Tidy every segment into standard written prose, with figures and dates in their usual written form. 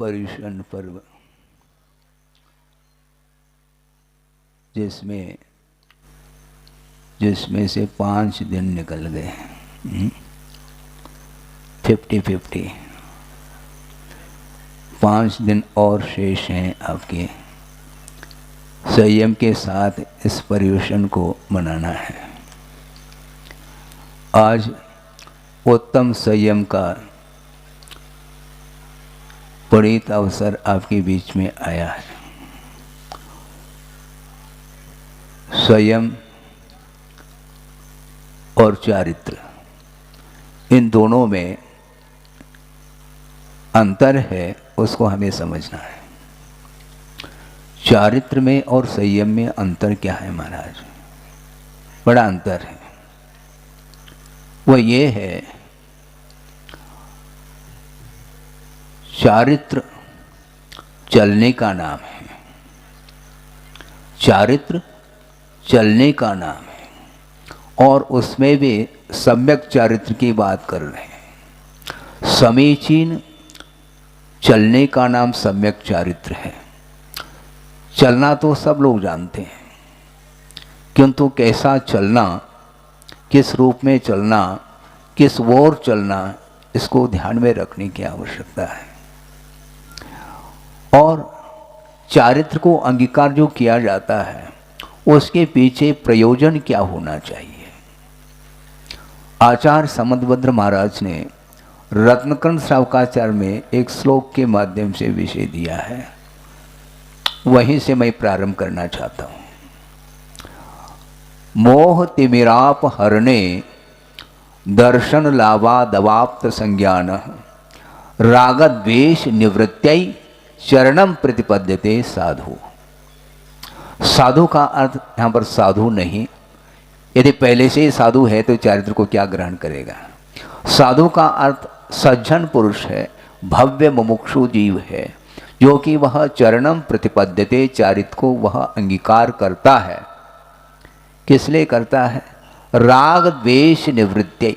पर्युषण पर्व, जिसमें से 5 दिन निकल गए, 50-50, 5 दिन और शेष हैं आपके। संयम के साथ इस पर्युषण को मनाना है। आज उत्तम संयम का पुनीत अवसर आपके बीच में आया है। संयम और चारित्र, इन दोनों में अंतर है, उसको हमें समझना है। चारित्र में और संयम में अंतर क्या है महाराज? बड़ा अंतर है। वो ये है, चारित्र चलने का नाम है, चारित्र चलने का नाम है, और उसमें भी सम्यक चारित्र की बात कर रहे हैं। समीचीन चलने का नाम सम्यक चारित्र है। चलना तो सब लोग जानते हैं, किंतु कैसा चलना, किस रूप में चलना, किस ओर चलना, इसको ध्यान में रखने की आवश्यकता है। और चारित्र को अंगीकार जो किया जाता है, उसके पीछे प्रयोजन क्या होना चाहिए। आचार्य समदभद्र महाराज ने रत्नकर्ण श्रावकाचार्य में एक श्लोक के माध्यम से विषय दिया है, वहीं से मैं प्रारंभ करना चाहता हूं। मोह तिमिराप हरणे दर्शन लाभादवाप्त संज्ञान राग द्वेष निवृत्त्यै चरणम प्रतिपद्यते साधु। साधु का अर्थ यहाँ पर साधु नहीं, यदि पहले से ही साधु है तो चारित्र को क्या ग्रहण करेगा। साधु का अर्थ सज्जन पुरुष है, भव्य मुमुक्षु जीव है, जो कि वह चरणम प्रतिपद्यते, चारित्र को वह अंगीकार करता है। किस लिए करता है? राग द्वेष निवृत्ति।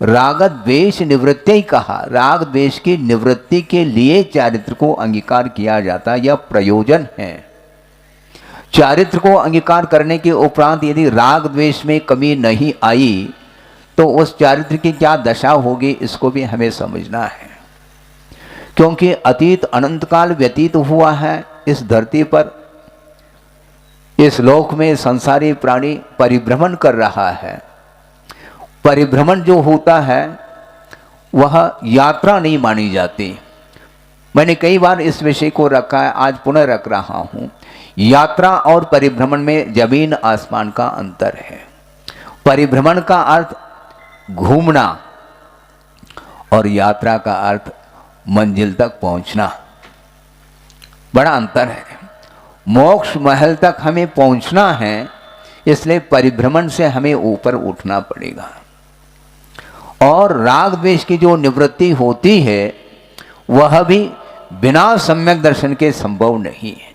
राग द्वेष निवृत्ति कहा, राग द्वेष की निवृत्ति के लिए चारित्र को अंगीकार किया जाता, यह प्रयोजन है। चारित्र को अंगीकार करने के उपरांत यदि राग द्वेष में कमी नहीं आई तो उस चारित्र की क्या दशा होगी, इसको भी हमें समझना है। क्योंकि अतीत अनंत काल व्यतीत हुआ है इस धरती पर, इस लोक में संसारी प्राणी परिभ्रमण कर रहा है। परिभ्रमण जो होता है वह यात्रा नहीं मानी जाती। मैंने कई बार इस विषय को रखा है, आज पुनः रख रहा हूं। यात्रा और परिभ्रमण में जमीन आसमान का अंतर है। परिभ्रमण का अर्थ घूमना और यात्रा का अर्थ मंजिल तक पहुंचना, बड़ा अंतर है। मोक्ष महल तक हमें पहुंचना है, इसलिए परिभ्रमण से हमें ऊपर उठना पड़ेगा। और राग द्वेष की जो निवृत्ति होती है वह भी बिना सम्यक दर्शन के संभव नहीं है।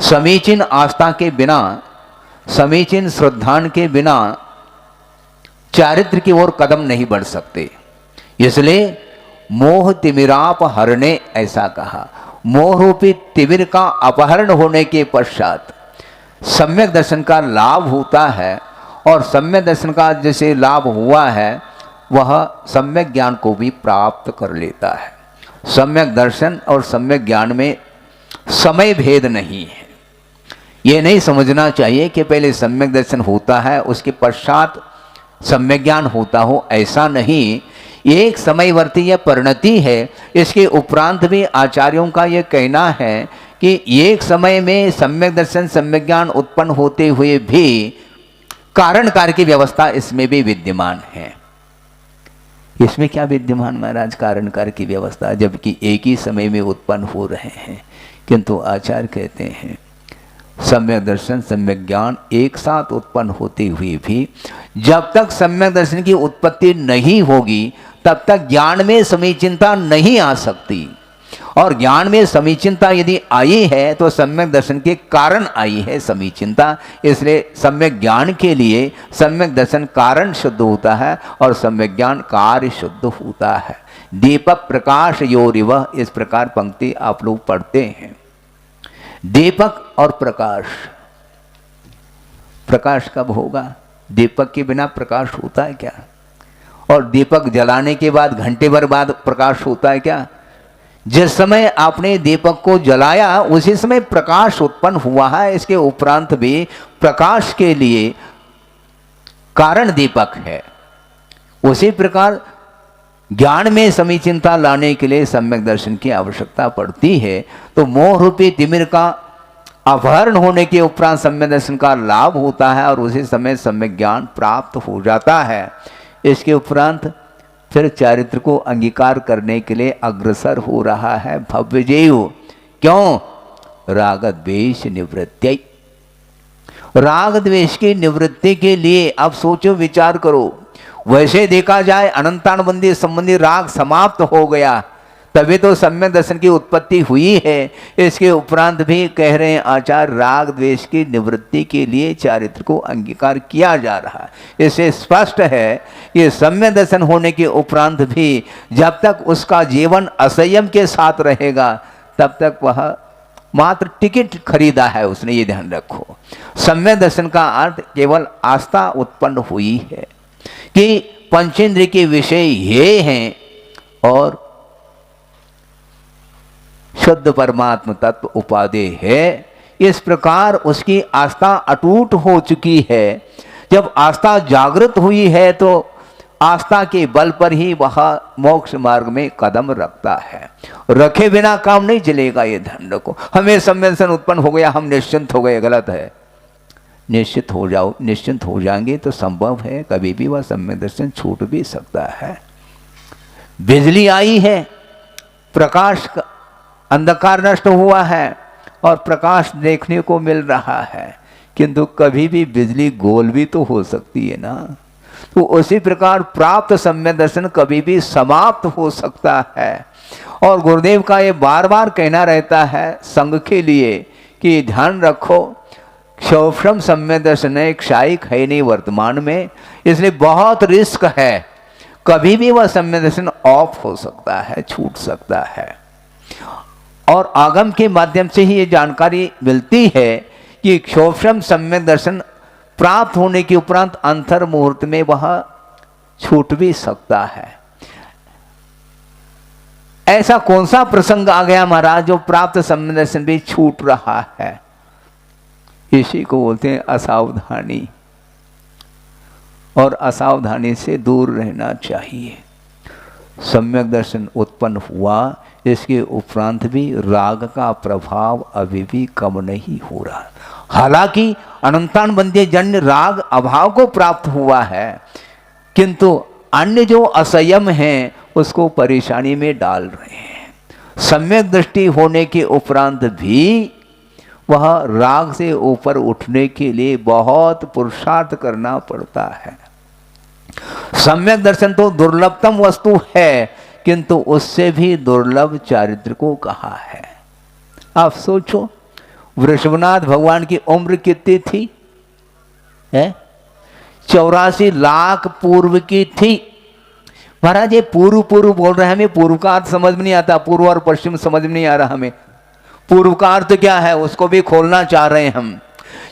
समीचीन आस्था के बिना, समीचीन श्रद्धान के बिना चारित्र की ओर कदम नहीं बढ़ सकते। इसलिए मोह तिमिराप हरणे ऐसा कहा। मोह रूपी तिमिर का अपहरण होने के पश्चात सम्यक दर्शन का लाभ होता है, और सम्यक दर्शन का जैसे लाभ हुआ है वह सम्यक ज्ञान को भी प्राप्त कर लेता है। सम्यक दर्शन और सम्यक ज्ञान में समय भेद नहीं है। ये नहीं समझना चाहिए कि पहले सम्यक दर्शन होता है उसके पश्चात सम्यक ज्ञान होता हो, ऐसा नहीं। एक समयवर्ती यह परिणति है। इसके उपरांत भी आचार्यों का यह कहना है कि एक समय में सम्यक दर्शन सम्यक ज्ञान उत्पन्न होते हुए भी कारण कार्य की व्यवस्था इसमें भी विद्यमान है। इसमें क्या विद्यमान महाराज? कारण कार्य की व्यवस्था, जबकि एक ही समय में उत्पन्न हो रहे हैं। किंतु आचार्य कहते हैं सम्यक दर्शन सम्यक ज्ञान एक साथ उत्पन्न होते हुए भी जब तक सम्यक दर्शन की उत्पत्ति नहीं होगी तब तक ज्ञान में समीचीनता नहीं आ सकती। और ज्ञान में समीचीनता यदि आई है तो सम्यक दर्शन के कारण आई है समीचीनता। इसलिए सम्यक ज्ञान के लिए सम्यक दर्शन कारण शुद्ध होता है और सम्यक ज्ञान कार्य शुद्ध होता है। दीपक प्रकाश योरिव, इस प्रकार पंक्ति आप लोग पढ़ते हैं। दीपक और प्रकाश, प्रकाश कब होगा? दीपक के बिना प्रकाश होता है क्या? और दीपक जलाने के बाद घंटे भर बाद प्रकाश होता है क्या? जिस समय आपने दीपक को जलाया उसी समय प्रकाश उत्पन्न हुआ है। इसके उपरांत भी प्रकाश के लिए कारण दीपक है। उसी प्रकार ज्ञान में समीचीनता लाने के लिए सम्यक दर्शन की आवश्यकता पड़ती है। तो मोह रूपी तिमिर का अपहरण होने के उपरांत सम्यक दर्शन का लाभ होता है और उसी समय सम्यक ज्ञान प्राप्त हो जाता है। इसके उपरांत फिर चारित्र को अंगीकार करने के लिए अग्रसर हो रहा है भव्य जीव। क्यों? राग द्वेष निवृत्ति, राग द्वेष की निवृत्ति के लिए। अब सोचो, विचार करो, वैसे देखा जाए अनंतानुबंधी संबंधी राग समाप्त हो गया, तभी तो सम्यक दर्शन की उत्पत्ति हुई है। इसके उपरांत भी कह रहे हैं आचार्य, राग द्वेष की निवृत्ति के लिए चारित्र को अंगीकार किया जा रहा है। इससे स्पष्ट है कि सम्यक दर्शन होने के उपरांत भी जब तक उसका जीवन असंयम के साथ रहेगा तब तक वह मात्र टिकट खरीदा है उसने, ये ध्यान रखो। सम्यक दर्शन का अर्थ केवल आस्था उत्पन्न हुई है कि पंचेंद्र के विषय ये हैं और शुद्ध परमात्म तत्व उपादेय है। इस प्रकार उसकी आस्था अटूट हो चुकी है। जब आस्था जागृत हुई है तो आस्था के बल पर ही वह मोक्ष मार्ग में कदम रखता है। रखे बिना काम नहीं चलेगा, ये ध्यान रखो। हमें सम्यक दर्शन उत्पन्न हो गया, हम निश्चिंत हो गए, गलत है। निश्चित हो जाओ, निश्चिंत हो जाएंगे तो संभव है कभी भी वह सम्यक दर्शन छूट भी सकता है। बिजली आई है, प्रकाश का अंधकार नष्ट हुआ है और प्रकाश देखने को मिल रहा है, किंतु कभी भी बिजली गोल भी तो हो सकती है ना। तो उसी प्रकार प्राप्त सम्यक दर्शन कभी भी समाप्त हो सकता है। और गुरुदेव का ये बार बार कहना रहता है संघ के लिए कि ध्यान रखो, क्षौक्षम सम्यक दर्शन एक क्षायिक है नहीं वर्तमान में, इसलिए बहुत रिस्क है। कभी भी वह सम्यक दर्शन ऑफ हो सकता है, छूट सकता है। और आगम के माध्यम से ही ये जानकारी मिलती है कि क्षौक्षम सम्यक दर्शन प्राप्त होने के उपरांत अंतर मुहूर्त में वह छूट भी सकता है। ऐसा कौन सा प्रसंग आ गया महाराज जो प्राप्त सम्यक दर्शन भी छूट रहा है? इसी को बोलते हैं असावधानी, और असावधानी से दूर रहना चाहिए। सम्यक दर्शन उत्पन्न हुआ, इसके उपरांत भी राग का प्रभाव अभी भी कम नहीं हो रहा। हालांकि अनंतानुबंधी जन्य राग अभाव को प्राप्त हुआ है, किंतु अन्य जो असंयम हैं उसको परेशानी में डाल रहे हैं। सम्यक दृष्टि होने के उपरांत भी वह राग से ऊपर उठने के लिए बहुत पुरुषार्थ करना पड़ता है। सम्यक दर्शन तो दुर्लभतम वस्तु है, किंतु उससे भी दुर्लभ चारित्र को कहा है। आप सोचो, वृषभनाथ भगवान की उम्र कितनी थी? 84 लाख पूर्व की थी। महाराज ये पूर्व पूर्व बोल रहे हैं, हमें पूर्व का अर्थ समझ में नहीं आता, पूर्व और पश्चिम समझ में नहीं आ रहा हमें। पूर्व का अर्थ क्या है उसको भी खोलना चाह रहे हैं हम।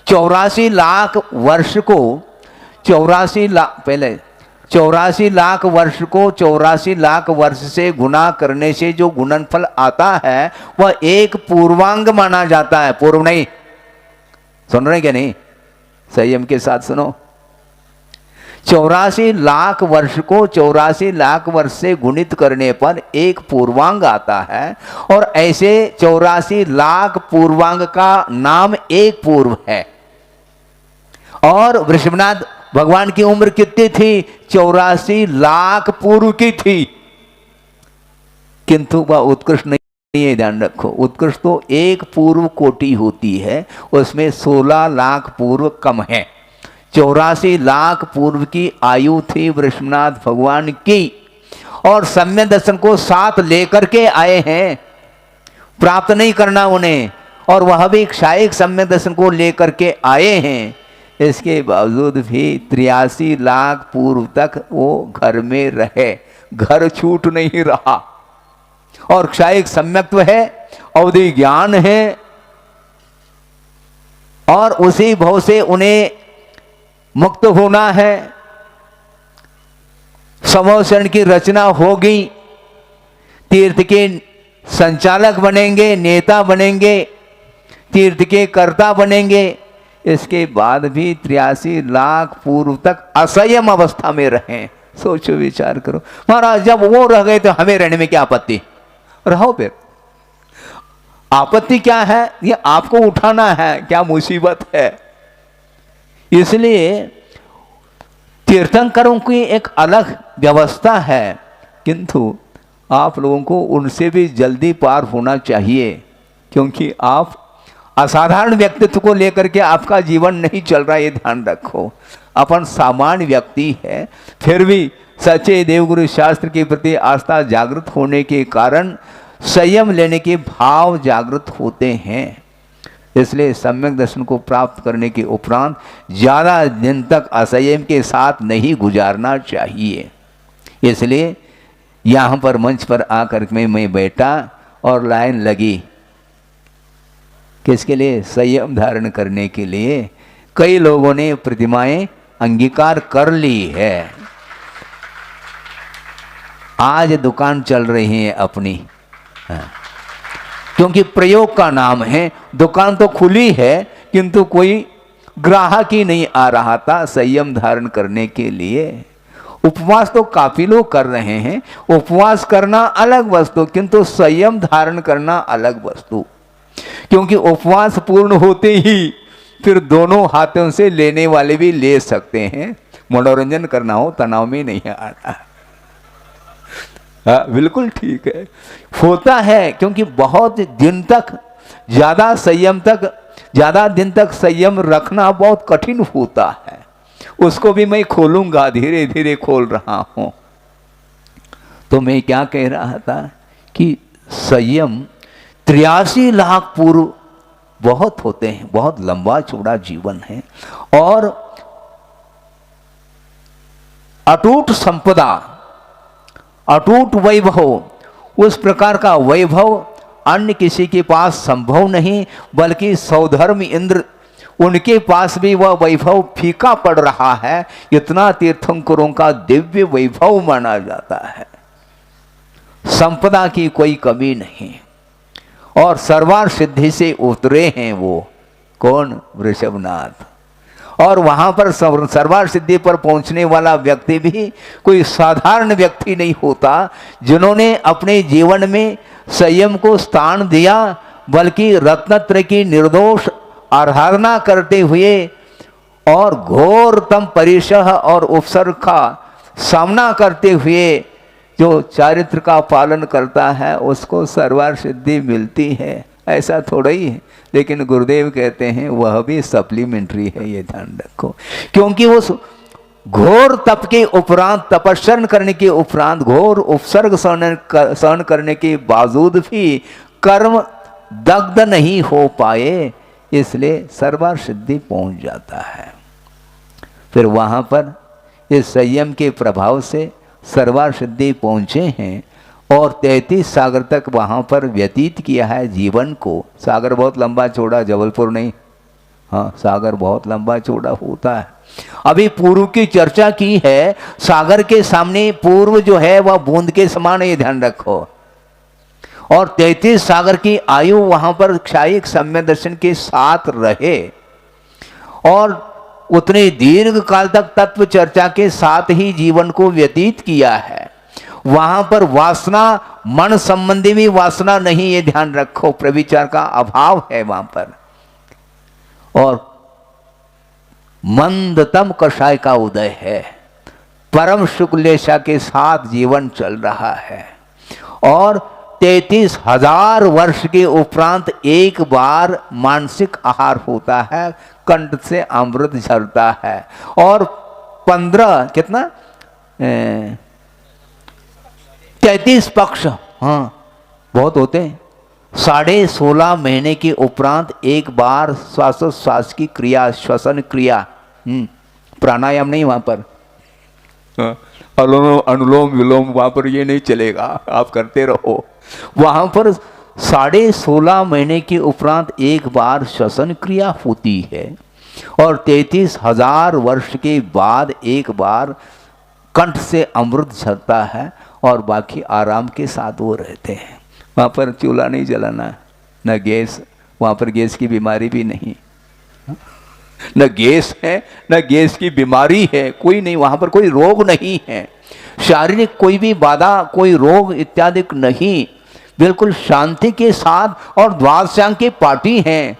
84 लाख वर्ष को 84 लाख पहले 84 लाख वर्ष को 84 लाख वर्ष से गुना करने से जो गुणनफल आता है वह एक पूर्वांग माना जाता है। पूर्व नहीं, सुन रहे क्या? नहीं, संयम के साथ सुनो। 84 लाख वर्ष को 84 लाख वर्ष से गुणित करने पर एक पूर्वांग आता है, और ऐसे 84 लाख पूर्वांग का नाम एक पूर्व है। और वृषभनाथ भगवान की उम्र कितनी थी? 84 लाख पूर्व की थी, किंतु वह उत्कृष्ट नहीं है, ध्यान रखो। उत्कृष्ट तो एक पूर्व कोटि होती है, उसमें 16 लाख पूर्व कम है। 84 लाख पूर्व की आयु थी वृषभनाथ भगवान की, और सम्यक दर्शन को साथ लेकर के आए हैं, प्राप्त नहीं करना उन्हें, और वह भी क्षायिक सम्यक दर्शन को लेकर के आए हैं। इसके बावजूद भी 83 लाख पूर्व तक वो घर में रहे, घर छूट नहीं रहा। और क्षायिक सम्यक्त्व है, अवधि ज्ञान है, और उसी भव से उन्हें मुक्त होना है। समूह शरण की रचना होगी, तीर्थ के संचालक बनेंगे, नेता बनेंगे, तीर्थ के कर्ता बनेंगे। इसके बाद भी 83 लाख पूर्व तक असंयम अवस्था में रहें। सोचो विचार करो महाराज, जब वो रह गए तो हमें रहने में क्या आपत्ति? रहो फिर। आपत्ति क्या है? ये आपको उठाना है, क्या मुसीबत है। इसलिए तीर्थंकरों की एक अलग व्यवस्था है, किंतु आप लोगों को उनसे भी जल्दी पार होना चाहिए, क्योंकि आप असाधारण व्यक्तित्व को लेकर के आपका जीवन नहीं चल रहा, ये ध्यान रखो। अपन सामान्य व्यक्ति है, फिर भी सच्चे देवगुरु शास्त्र के प्रति आस्था जागृत होने के कारण संयम लेने के भाव जागृत होते हैं। इसलिए सम्यक दर्शन को प्राप्त करने के उपरांत ज़्यादा दिन तक असंयम के साथ नहीं गुजारना चाहिए। इसलिए यहाँ पर मंच पर आकर मैं बैठा और लाइन लगी, किसके लिए? संयम धारण करने के लिए। कई लोगों ने प्रतिमाएं अंगीकार कर ली है, आज दुकान चल रही है अपनी, क्योंकि प्रयोग का नाम है। दुकान तो खुली है, किंतु कोई ग्राहक ही नहीं आ रहा था संयम धारण करने के लिए। उपवास तो काफी लोग कर रहे हैं, उपवास करना अलग वस्तु, किंतु संयम धारण करना अलग वस्तु। क्योंकि उपवास पूर्ण होते ही फिर दोनों हाथों से लेने वाले भी ले सकते हैं। मनोरंजन करना हो, तनाव में नहीं आना। हाँ, बिल्कुल ठीक है, होता है। क्योंकि बहुत दिन तक ज़्यादा दिन तक संयम रखना बहुत कठिन होता है। उसको भी मैं खोलूंगा, धीरे धीरे खोल रहा हूं। तो मैं क्या कह रहा था कि संयम 83 लाख पूर्व बहुत होते हैं, बहुत लंबा चौड़ा जीवन है। और अटूट संपदा, अटूट वैभव, उस प्रकार का वैभव अन्य किसी के पास संभव नहीं, बल्कि सौधर्म इंद्र, उनके पास भी वह वैभव फीका पड़ रहा है। इतना तीर्थंकरों का दिव्य वैभव माना जाता है, संपदा की कोई कमी नहीं। और सर्वार सिद्धि से उतरे हैं वो, कौन? वृषभनाथ। और वहां पर सर्वार सिद्धि पर पहुंचने वाला व्यक्ति भी कोई साधारण व्यक्ति नहीं होता, जिन्होंने अपने जीवन में संयम को स्थान दिया, बल्कि रत्नत्रय की निर्दोष आराधना करते हुए और घोरतम परिशह और उपसर्ग का सामना करते हुए जो चारित्र का पालन करता है, उसको सर्वार सिद्धि मिलती है। ऐसा थोड़ा ही है, लेकिन गुरुदेव कहते हैं वह भी सप्लीमेंट्री है, ये ध्यान रखो। क्योंकि उस घोर तप के उपरांत, तपस्या करने के उपरांत, घोर उपसर्ग सहन करने के बावजूद भी कर्म दग्ध नहीं हो पाए, इसलिए सर्वार सिद्धि पहुंच जाता है। फिर वहां पर इस संयम के प्रभाव से सर्वार सिद्धि पहुंचे हैं और 33 सागर तक वहां पर व्यतीत किया है जीवन को। सागर बहुत लंबा चौड़ा, जबलपुर नहीं, हाँ सागर बहुत लंबा चौड़ा होता है। अभी पूर्व की चर्चा की है, सागर के सामने पूर्व जो है वह बूंद के समान, ये ध्यान रखो। और 33 सागर की आयु वहां पर क्षायिक सम्यक दर्शन के साथ रहे और उतने दीर्घ काल तक तत्व चर्चा के साथ ही जीवन को व्यतीत किया है। वहां पर वासना, मन संबंधी भी वासना नहीं, ये ध्यान रखो, प्रविचार का अभाव है वहां पर। और मंदतम कषाय का उदय है, परम शुक्लेशा के साथ जीवन चल रहा है। और 33,000 वर्ष के उपरांत एक बार मानसिक आहार होता है, कंठ से अमृत झरता है। और 15 कितना 33 पक्ष, हाँ बहुत होते हैं, 16.5 महीने के उपरांत एक बार श्वासोच्छ्वास की क्रिया, श्वसन क्रिया, प्राणायाम नहीं वहां पर, अनुलोम विलोम वहाँ पर ये नहीं चलेगा, आप करते रहो। वहाँ पर 16.5 महीने के उपरांत एक बार श्वसन क्रिया होती है और 33,000 वर्ष के बाद एक बार कंठ से अमृत झरता है और बाकी आराम के साथ वो रहते हैं। वहाँ पर चूल्हा नहीं जलाना, न गैस, वहाँ पर गैस की बीमारी भी नहीं, न गैस है न गैस की बीमारी है, कोई नहीं, वहाँ पर कोई रोग नहीं है, शारीरिक कोई भी बाधा, कोई रोग इत्यादि नहीं, बिल्कुल शांति के साथ। और द्वादशांग की पार्टी हैं,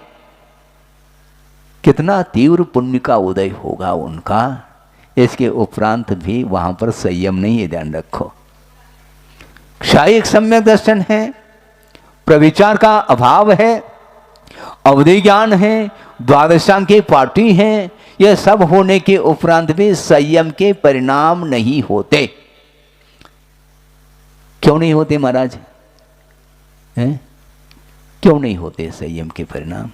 कितना तीव्र पुण्य का उदय होगा उनका। इसके उपरांत भी वहां पर संयम नहीं है, ध्यान रखो। क्षायिक सम्यक दर्शन है, प्रविचार का अभाव है, अवधि ज्ञान है, द्वादशांग की पार्टी है, यह सब होने के उपरांत भी संयम के परिणाम नहीं होते। क्यों नहीं होते महाराज? हैं? क्यों नहीं होते संयम के परिणाम?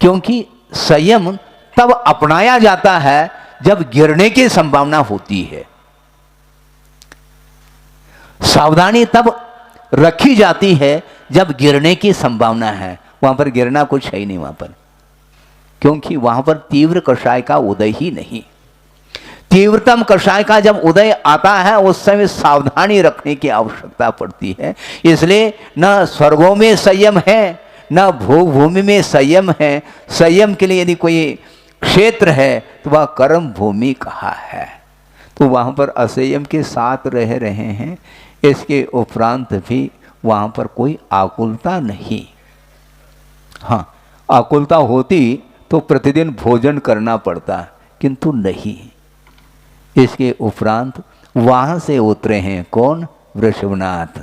क्योंकि संयम तब अपनाया जाता है जब गिरने की संभावना होती है। सावधानी तब रखी जाती है जब गिरने की संभावना है। वहां पर गिरना कुछ है ही नहीं वहां पर, क्योंकि वहां पर तीव्र कषाय का उदय ही नहीं। तीव्रतम कषाय का जब उदय आता है उस समय सावधानी रखने की आवश्यकता पड़ती है। इसलिए न स्वर्गों में संयम है न भूमि में संयम है। संयम के लिए यदि कोई क्षेत्र है तो वह कर्म भूमि कहा है, तो वहाँ पर असंयम के साथ रह रहे हैं। इसके उपरांत भी वहाँ पर कोई आकुलता नहीं। हाँ, आकुलता होती तो प्रतिदिन भोजन करना पड़ता, किंतु नहीं। इसके उपरांत वहाँ से उतरे हैं कौन? वृषभनाथ।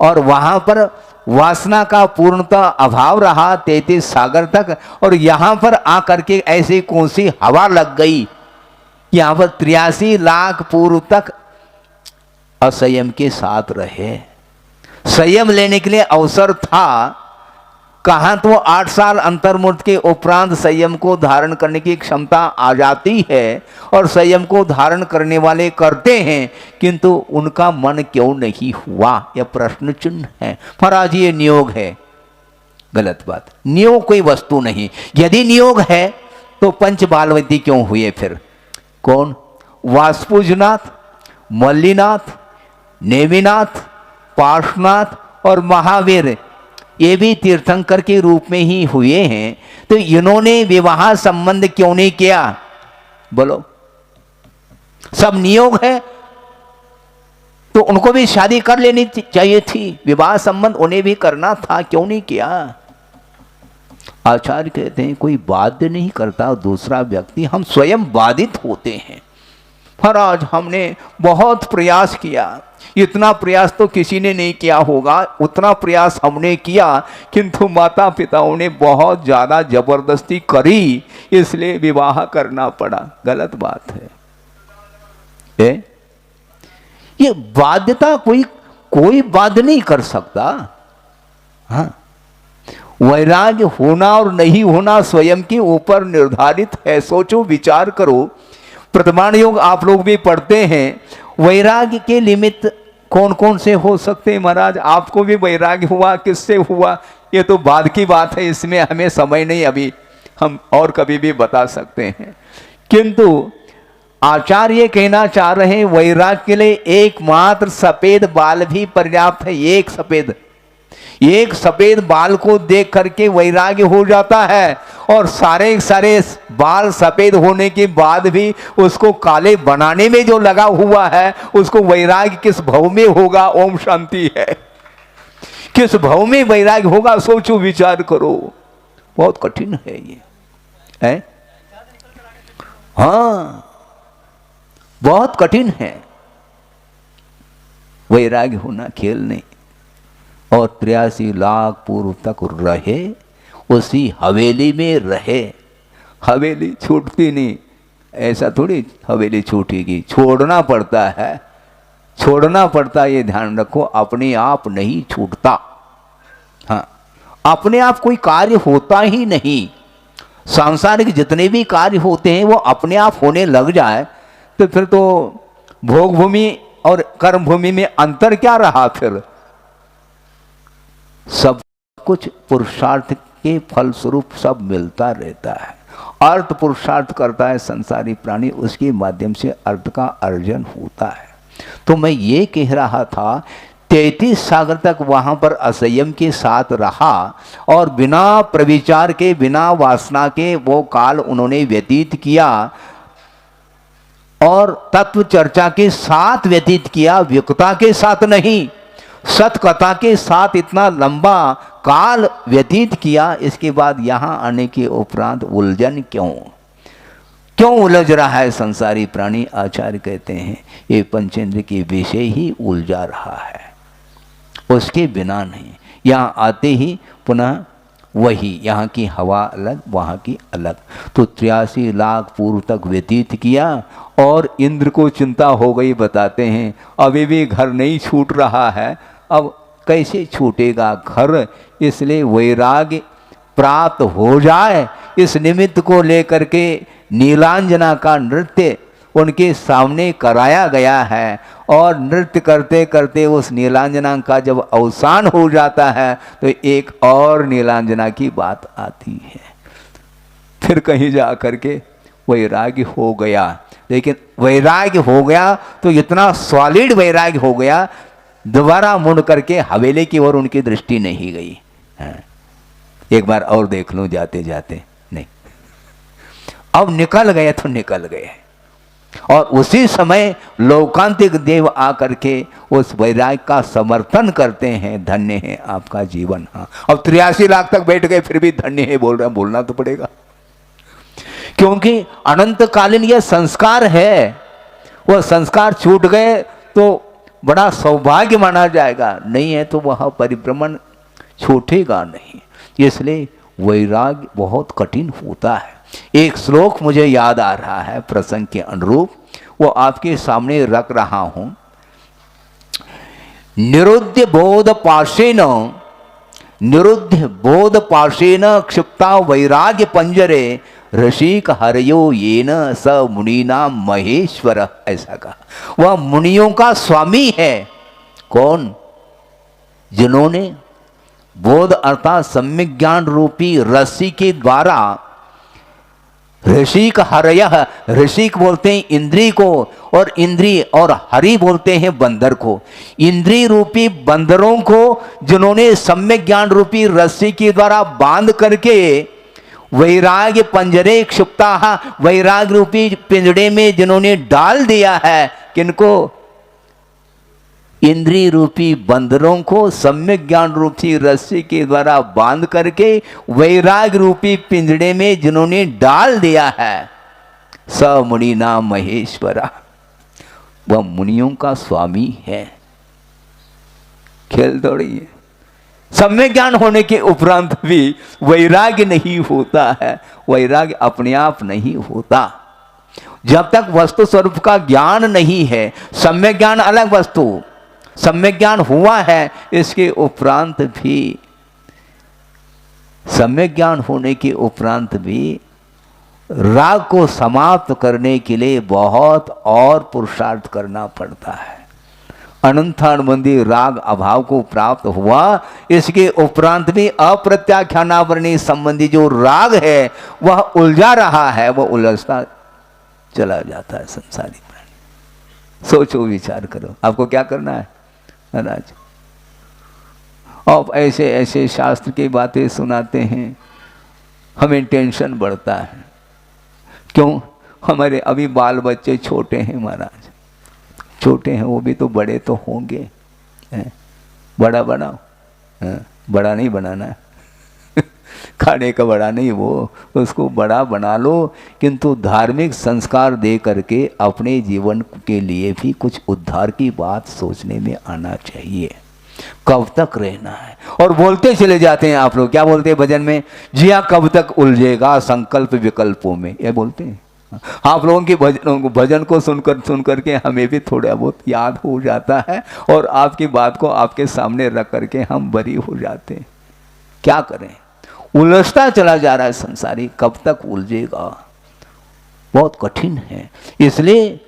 और वहाँ पर वासना का पूर्णतः अभाव रहा 33 सागर तक, और यहाँ पर आकर के ऐसी कौन सी हवा लग गई, यहाँ पर 83 लाख पूर्व तक असंयम के साथ रहे। संयम लेने के लिए अवसर था, कहाँ तो 8 साल अंतर्मुक्त के उपरांत संयम को धारण करने की क्षमता आ जाती है और संयम को धारण करने वाले करते हैं, किंतु उनका मन क्यों नहीं हुआ, यह प्रश्न चिन्ह है। महाराज ये नियोग है, गलत बात। नियोग कोई वस्तु नहीं। यदि नियोग है तो पंच बालवती क्यों हुए फिर? कौन? वासपुजनाथ, मल्लीनाथ, नेमिनाथ, पार्श्वनाथ और महावीर, ये भी तीर्थंकर के रूप में ही हुए हैं। तो इन्होंने विवाह संबंध क्यों नहीं किया? बोलो, सब नियोग है तो उनको भी शादी कर लेनी चाहिए थी, विवाह संबंध उन्हें भी करना था, क्यों नहीं किया? आचार्य कहते हैं कोई बाध्य नहीं करता दूसरा व्यक्ति, हम स्वयं बाधित होते हैं। महाराज हमने बहुत प्रयास किया, इतना प्रयास तो किसी ने नहीं किया होगा, उतना प्रयास हमने किया, किंतु माता पिताओं ने बहुत ज़्यादा जबरदस्ती करी, इसलिए विवाह करना पड़ा। गलत बात है। ये बाध्यता कोई बाध्य नहीं कर सकता। हाँ, वैराग्य होना और नहीं होना स्वयं के ऊपर निर्धारित है। सोचो, विचार करो। प्रथमाण योग आप लोग भी पढ़ते हैं, वैराग्य के निमित्त कौन कौन से हो सकते हैं? महाराज आपको भी वैराग्य हुआ, किससे हुआ ये तो बाद की बात है, इसमें हमें समय नहीं, अभी हम और कभी भी बता सकते हैं। किंतु आचार्य कहना चाह रहे हैं वैराग्य के लिए एकमात्र सफेद बाल भी पर्याप्त है। एक सफेद बाल को देख करके वैराग्य हो जाता है, और सारे बाल सफेद होने के बाद भी उसको काले बनाने में जो लगा हुआ है उसको वैराग्य किस भाव में होगा? ओम शांति है। किस भाव में वैराग्य होगा? सोचो, विचार करो। बहुत कठिन है ये है? हाँ, बहुत कठिन है वैराग्य होना, खेल नहीं। और 83 लाख पूर्व तक रहे, उसी हवेली में रहे। हवेली छूटती नहीं, ऐसा थोड़ी हवेली छूटेगी, छोड़ना पड़ता है, छोड़ना पड़ता है, ये ध्यान रखो। अपने आप नहीं छूटता। हाँ, अपने आप कोई कार्य होता ही नहीं। सांसारिक जितने भी कार्य होते हैं वो अपने आप होने लग जाए तो फिर तो भोग भूमि और कर्म भूमि में अंतर क्या रहा फिर? सब कुछ पुरुषार्थ के फलस्वरूप सब मिलता रहता है। अर्थ पुरुषार्थ करता है संसारी प्राणी, उसके माध्यम से अर्थ का अर्जन होता है। तो मैं ये कह रहा था 33 सागर तक वहां पर असंयम के साथ रहा और बिना प्रविचार के, बिना वासना के वो काल उन्होंने व्यतीत किया और तत्व चर्चा के साथ व्यतीत किया, व्यक्ता के साथ नहीं, सतकथा के साथ इतना लंबा काल व्यतीत किया। इसके बाद यहां आने के उपरांत उलझन क्यों उलझ रहा है संसारी प्राणी? आचार्य कहते हैं ये पंचेंद्र के विषय ही उलझा रहा है, उसके बिना नहीं। यहां आते ही पुनः वही, यहाँ की हवा अलग, वहाँ की अलग। तो 83 लाख पूर्व तक व्यतीत किया और इंद्र को चिंता हो गई, बताते हैं अभी भी घर नहीं छूट रहा है। अब कैसे छूटेगा घर? इसलिए वैराग्य प्राप्त हो जाए, इस निमित्त को लेकर के नीलांजना का नृत्य उनके सामने कराया गया है। और नृत्य करते करते उस नीलांजना का जब अवसान हो जाता है तो एक और नीलांजना की बात आती है। फिर कहीं जा करके वैराग्य हो गया, लेकिन वैराग्य हो गया तो इतना सॉलिड वैराग्य हो गया, दोबारा मुड़ करके हवेली की ओर उनकी दृष्टि नहीं गई। एक बार और देख लूं जाते जाते, नहीं, अब निकल गए तो निकल गए। और उसी समय लोकांतिक देव आकर के उस वैराग्य का समर्थन करते हैं, धन्य है आपका जीवन। हाँ, अब 83 लाख तक बैठ गए फिर भी धन्य है बोल रहे हैं, बोलना तो पड़ेगा, क्योंकि अनंतकालीन यह संस्कार है। वह संस्कार छूट गए तो बड़ा सौभाग्य माना जाएगा, नहीं है तो वह परिभ्रमण छूटेगा नहीं। इसलिए वैराग्य बहुत कठिन होता है। एक श्लोक मुझे याद आ रहा है प्रसंग के अनुरूप, वो आपके सामने रख रहा हूं। निरुद्ध बोध पाशेन क्षिप्ता वैराग्य पंजरे ऋषिक हरयो येन स मुनीना महेश्वर। ऐसा कहा, वह मुनियों का स्वामी है। कौन? जिन्होंने बोध अर्थात सम्यक ज्ञान रूपी रस्सी के द्वारा, ऋषिक हरयः, ऋषिक बोलते हैं इंद्री को, और इंद्री और हरि बोलते हैं बंदर को। इंद्री रूपी बंदरों को जिन्होंने सम्यक ज्ञान रूपी रस्सी के द्वारा बांध करके वैराग्य पंजरे क्षिप्ता, वैराग्य रूपी पिंजड़े में जिन्होंने डाल दिया है, किनको? इंद्रिय रूपी बंदरों को सम्यक ज्ञान रूपी रस्सी के द्वारा बांध करके वैराग्य रूपी पिंजड़े में जिन्होंने डाल दिया है, स मुनि नाम महेश्वरा, वह मुनियों का स्वामी है। खेल थोड़ी है। सम्यक ज्ञान होने के उपरांत भी वैराग्य नहीं होता है, वैराग्य अपने आप नहीं होता जब तक वस्तु स्वरूप का ज्ञान नहीं है। सम्यक ज्ञान अलग वस्तु, सम्यक ज्ञान हुआ है, इसके उपरांत भी, सम्यक ज्ञान होने के उपरांत भी राग को समाप्त करने के लिए बहुत और पुरुषार्थ करना पड़ता है। अनंतानुबंधी राग अभाव को प्राप्त हुआ, इसके उपरांत भी अप्रत्याख्यानावरणी संबंधी जो राग है वह उलझा रहा है, वह उलझता चला जाता है संसारी प्राणी। सोचो, विचार करो, आपको क्या करना है महाराज? अब ऐसे ऐसे शास्त्र की बातें सुनाते हैं, हमें टेंशन बढ़ता है। क्यों? हमारे अभी बाल बच्चे छोटे हैं महाराज, छोटे हैं, वो भी तो बड़े तो होंगे। बड़ा बनाओ, बड़ा नहीं बनाना है खाने का बड़ा नहीं, वो उसको बड़ा बना लो, किंतु धार्मिक संस्कार दे करके अपने जीवन के लिए भी कुछ उद्धार की बात सोचने में आना चाहिए। कब तक रहना है? और बोलते चले जाते हैं आप लोग, क्या बोलते हैं भजन में? जिया कब तक उलझेगा संकल्प विकल्पों में, ये बोलते हैं। आप लोगों की भजन को सुनकर के हमें भी थोड़ा बहुत याद हो जाता है, और आपकी बात को आपके सामने रख करके हम बरी हो जाते हैं। क्या करें? उलझता चला जा रहा है संसारी, कब तक उलझेगा? बहुत कठिन है। इसलिए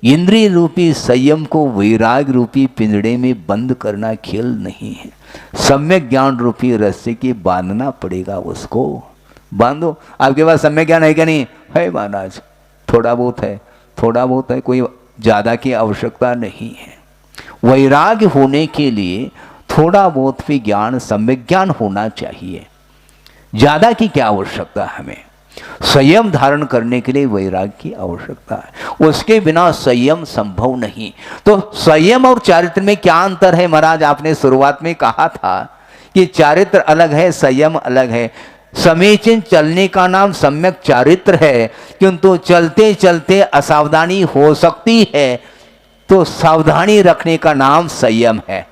इंद्रिय रूपी संयम को वैराग रूपी पिंजड़े में बंद करना खेल नहीं है। सम्यक ज्ञान रूपी रस्से की बांधना पड़ेगा, उसको बांधो। आपके पास सम्यक ज्ञान है क्या? नहीं है महाराज, थोड़ा बहुत है, थोड़ा बहुत है, कोई ज़्यादा की आवश्यकता नहीं है। वैराग्य होने के लिए थोड़ा बहुत भी ज्ञान, सम्यक ज्ञान होना चाहिए। ज़्यादा की क्या आवश्यकता है हमें? संयम धारण करने के लिए वैराग्य की आवश्यकता है, उसके बिना संयम संभव नहीं। तो संयम और चारित्र में क्या अंतर है महाराज? आपने शुरुआत में कहा था कि चारित्र अलग है, संयम अलग है। समीचीन चलने का नाम सम्यक चारित्र है, किंतु चलते चलते असावधानी हो सकती है, तो सावधानी रखने का नाम संयम है।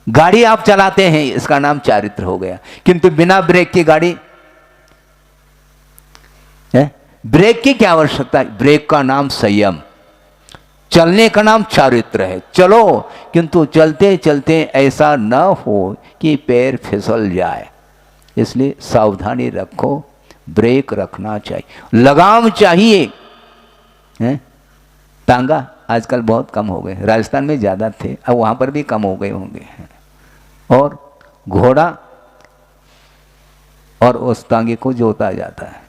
गाड़ी आप चलाते हैं, इसका नाम चारित्र हो गया, किंतु बिना ब्रेक की गाड़ी, ब्रेक की क्या आवश्यकता है? ब्रेक का नाम संयम, चलने का नाम चारित्र है। चलो, किंतु चलते चलते ऐसा न हो कि पैर फिसल जाए, इसलिए सावधानी रखो, ब्रेक रखना चाहिए, लगाम चाहिए। तांगा आजकल बहुत कम हो गए, राजस्थान में ज़्यादा थे, अब वहाँ पर भी कम हो गए होंगे। और घोड़ा और उस तांगे को जोता जाता है,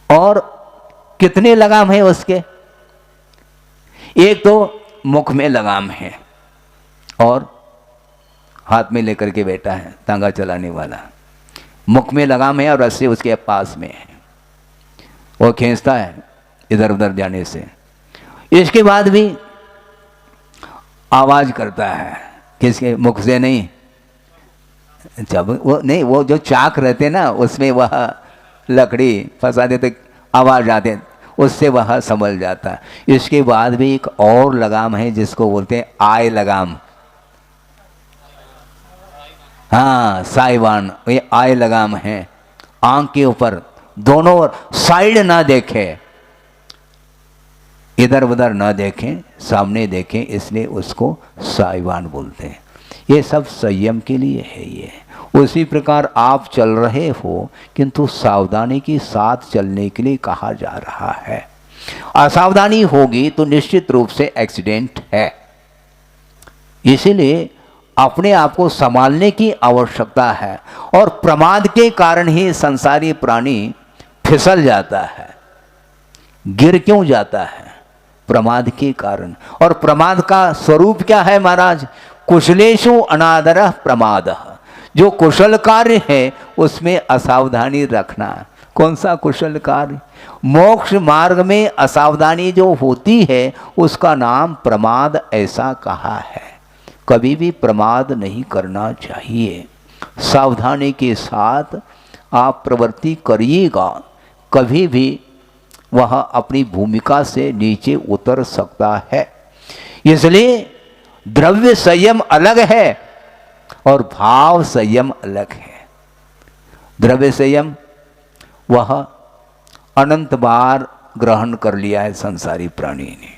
और कितने लगाम है उसके? एक तो मुख में लगाम है और हाथ में लेकर के बैठा है तांगा चलाने वाला, मुख में लगाम है और रस्सी उसके पास में है, वो खींचता है इधर उधर जाने से। इसके बाद भी आवाज करता है, किसके? मुख से नहीं, जब वो नहीं, वो जो चाक रहते ना उसमें वह लकड़ी फंसा देते, आवाज आते, उससे वह संभल जाता है। इसके बाद भी एक और लगाम है जिसको बोलते हैं आय लगाम। हाँ, साइवान, ये आय लगाम है। आंख के ऊपर दोनों ओर, साइड ना देखे, इधर उधर ना देखें, सामने देखें, इसलिए उसको साइवान बोलते हैं। ये सब संयम के लिए है। ये उसी प्रकार आप चल रहे हो, किंतु सावधानी के साथ चलने के लिए कहा जा रहा है। असावधानी होगी तो निश्चित रूप से एक्सीडेंट है, इसीलिए अपने आप को संभालने की आवश्यकता है। और प्रमाद के कारण ही संसारी प्राणी फिसल जाता है, गिर क्यों जाता है? प्रमाद के कारण। और प्रमाद का स्वरूप क्या है महाराज? कुशलेषु अनादरः प्रमादः। जो कुशल कार्य है उसमें असावधानी रखना। कौन सा कुशल कार्य? मोक्ष मार्ग में असावधानी जो होती है उसका नाम प्रमाद ऐसा कहा है। कभी भी प्रमाद नहीं करना चाहिए, सावधानी के साथ आप प्रवृत्ति करिएगा, कभी भी वह अपनी भूमिका से नीचे उतर सकता है। इसलिए द्रव्य संयम अलग है और भाव संयम अलग है। द्रव्य संयम वह अनंत बार ग्रहण कर लिया है संसारी प्राणी ने,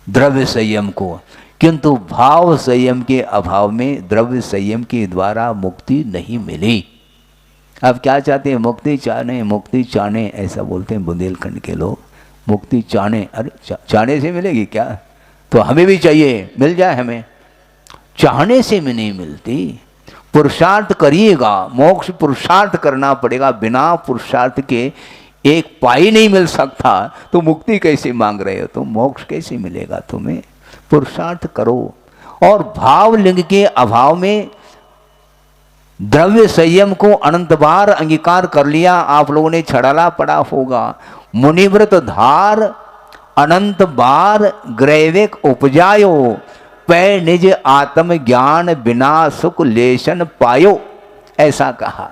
द्रव्य संयम को, किंतु भाव संयम के अभाव में द्रव्य संयम के द्वारा मुक्ति नहीं मिली। अब क्या चाहते हैं? मुक्ति चाहने, मुक्ति चाहने ऐसा बोलते हैं बुंदेलखंड के लोग, मुक्ति चाहने। अरे चाहने से मिलेगी क्या? तो हमें भी चाहिए, मिल जाए हमें, चाहने से भी नहीं मिलती। पुरुषार्थ करिएगा, मोक्ष पुरुषार्थ करना पड़ेगा, बिना पुरुषार्थ के एक पाई नहीं मिल सकता। तो मुक्ति कैसे मांग रहे हो? तो मोक्ष कैसे मिलेगा तुम्हें? पुरुषार्थ करो। और भाव लिंग के अभाव में द्रव्य संयम को अनंत बार अंगीकार कर लिया। आप लोगों ने छड़ाला पड़ा होगा, मुनिव्रत धार अनंत बार ग्रैविक उपजायो, पै निज आत्म ज्ञान बिना सुख लेशन पायो, ऐसा कहा।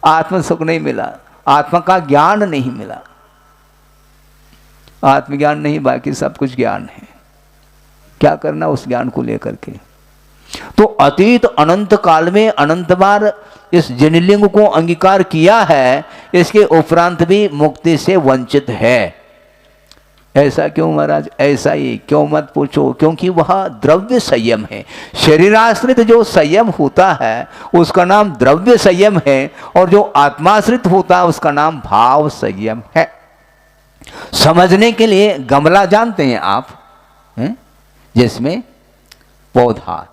आत्म सुख नहीं मिला, आत्मा का ज्ञान नहीं मिला। आत्मज्ञान नहीं, बाकी सब कुछ ज्ञान है। क्या करना उस ज्ञान को लेकर के? तो अतीत अनंत काल में अनंत बार इस जिनलिंग को अंगीकार किया है, इसके उपरांत भी मुक्ति से वंचित है। ऐसा क्यों महाराज? ऐसा ही क्यों मत पूछो, क्योंकि वह द्रव्य संयम है। शरीराश्रित जो संयम होता है उसका नाम द्रव्य संयम है, और जो आत्माश्रित होता है उसका नाम भाव संयम है। समझने के लिए गमला जानते हैं आप, हैं? जिसमें पौधा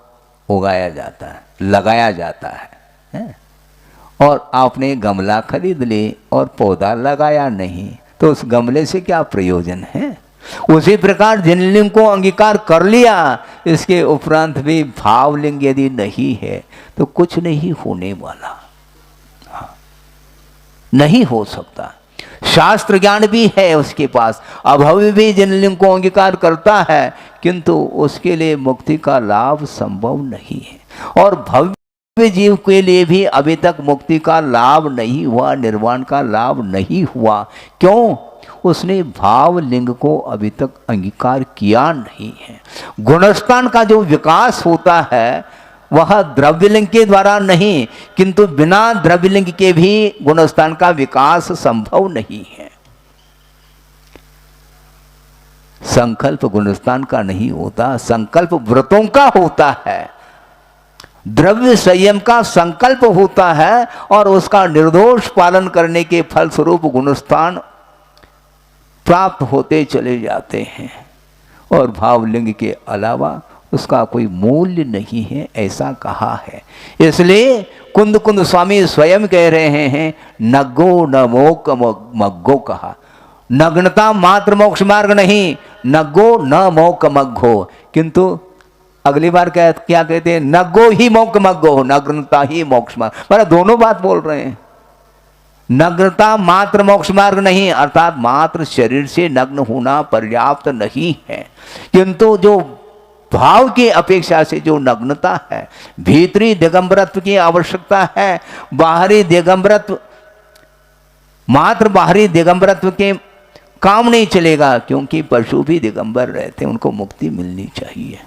उगाया जाता है, लगाया जाता है? और आपने गमला खरीद ले और पौधा लगाया नहीं, तो उस गमले से क्या प्रयोजन है? उसी प्रकार जिन लिंग को अंगीकार कर लिया, इसके उपरांत भी भावलिंग यदि नहीं है तो कुछ नहीं होने वाला, नहीं हो सकता। शास्त्र ज्ञान भी है उसके पास, अभव्य भी जिन लिंग को अंगीकार करता है, किंतु उसके लिए मुक्ति का लाभ संभव नहीं है। और भव्य जीव के लिए भी अभी तक मुक्ति का लाभ नहीं हुआ, निर्वाण का लाभ नहीं हुआ। क्यों? उसने भाव लिंग को अभी तक अंगीकार किया नहीं है। गुणस्थान का जो विकास होता है वह द्रव्यलिंग के द्वारा नहीं, किंतु बिना द्रव्यलिंग के भी गुणस्थान का विकास संभव नहीं है। संकल्प गुणस्थान का नहीं होता, संकल्प व्रतों का होता है। द्रव्य संयम का संकल्प होता है और उसका निर्दोष पालन करने के फलस्वरूप गुणस्थान प्राप्त होते चले जाते हैं। और भावलिंग के अलावा उसका कोई मूल्य नहीं है, ऐसा कहा है। इसलिए कुंद कुंद स्वामी स्वयं कह रहे हैं, नग्गो न मोक मग्गो कहा। नग्नता मात्र मोक्ष मार्ग नहीं, नग्गो न मोक मग्गो। किंतु अगली बार क्या कहते हैं? नग्गो ही मोक मग्गो, नग्नता ही मोक्ष मार्ग। मतलब दोनों बात बोल रहे हैं। नग्नता मात्र मोक्ष मार्ग नहीं, अर्थात मात्र शरीर से नग्न होना पर्याप्त नहीं है, किंतु जो भाव की अपेक्षा से जो नग्नता है, भीतरी दिगंबरत्व की आवश्यकता है। बाहरी दिगंबरत्व, मात्र बाहरी दिगंबरत्व के काम नहीं चलेगा, क्योंकि पशु भी दिगंबर रहते हैं, उनको मुक्ति मिलनी चाहिए।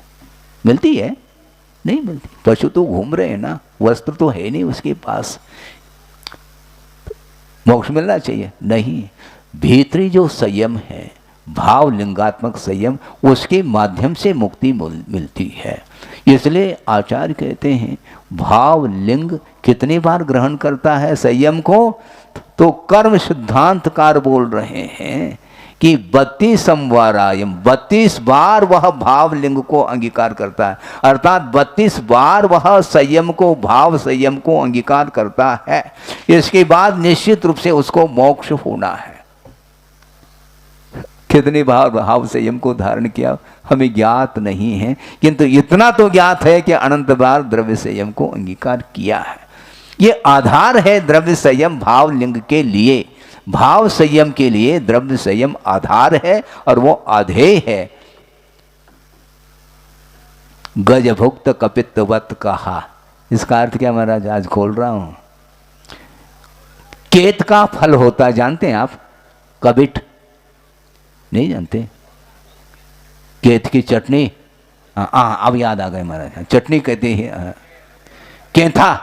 मिलती है? नहीं मिलती। पशु तो घूम रहे हैं ना, वस्त्र तो है नहीं उसके पास, मोक्ष मिलना चाहिए? नहीं। भीतरी जो संयम है, भाव लिंगात्मक संयम, उसके माध्यम से मुक्ति मिलती है। इसलिए आचार्य कहते हैं भाव लिंग कितनी बार ग्रहण करता है संयम को? तो कर्म सिद्धांतकार बोल रहे हैं कि 32 संवारायम, 32 बार वह भाव लिंग को अंगीकार करता है, अर्थात 32 बार वह संयम को, भाव संयम को अंगीकार करता है। इसके बाद निश्चित रूप से उसको मोक्ष होना है। कितनी बार भाव संयम को धारण किया हमें ज्ञात नहीं है, किंतु इतना तो ज्ञात है कि अनंत बार द्रव्य संयम को अंगीकार किया है। ये आधार है द्रव्य संयम भाव लिंग के लिए। भाव संयम के लिए द्रव्य संयम आधार है और वो आधेय है। गजभुक्त कपित्वत कहा, इसका अर्थ क्या महाराज? आज खोल रहा हूं। केत का फल होता है, जानते हैं आप? कबिट नहीं जानते? केत की चटनी, अब याद आ गए महाराज, चटनी कहते हैं। केंथा,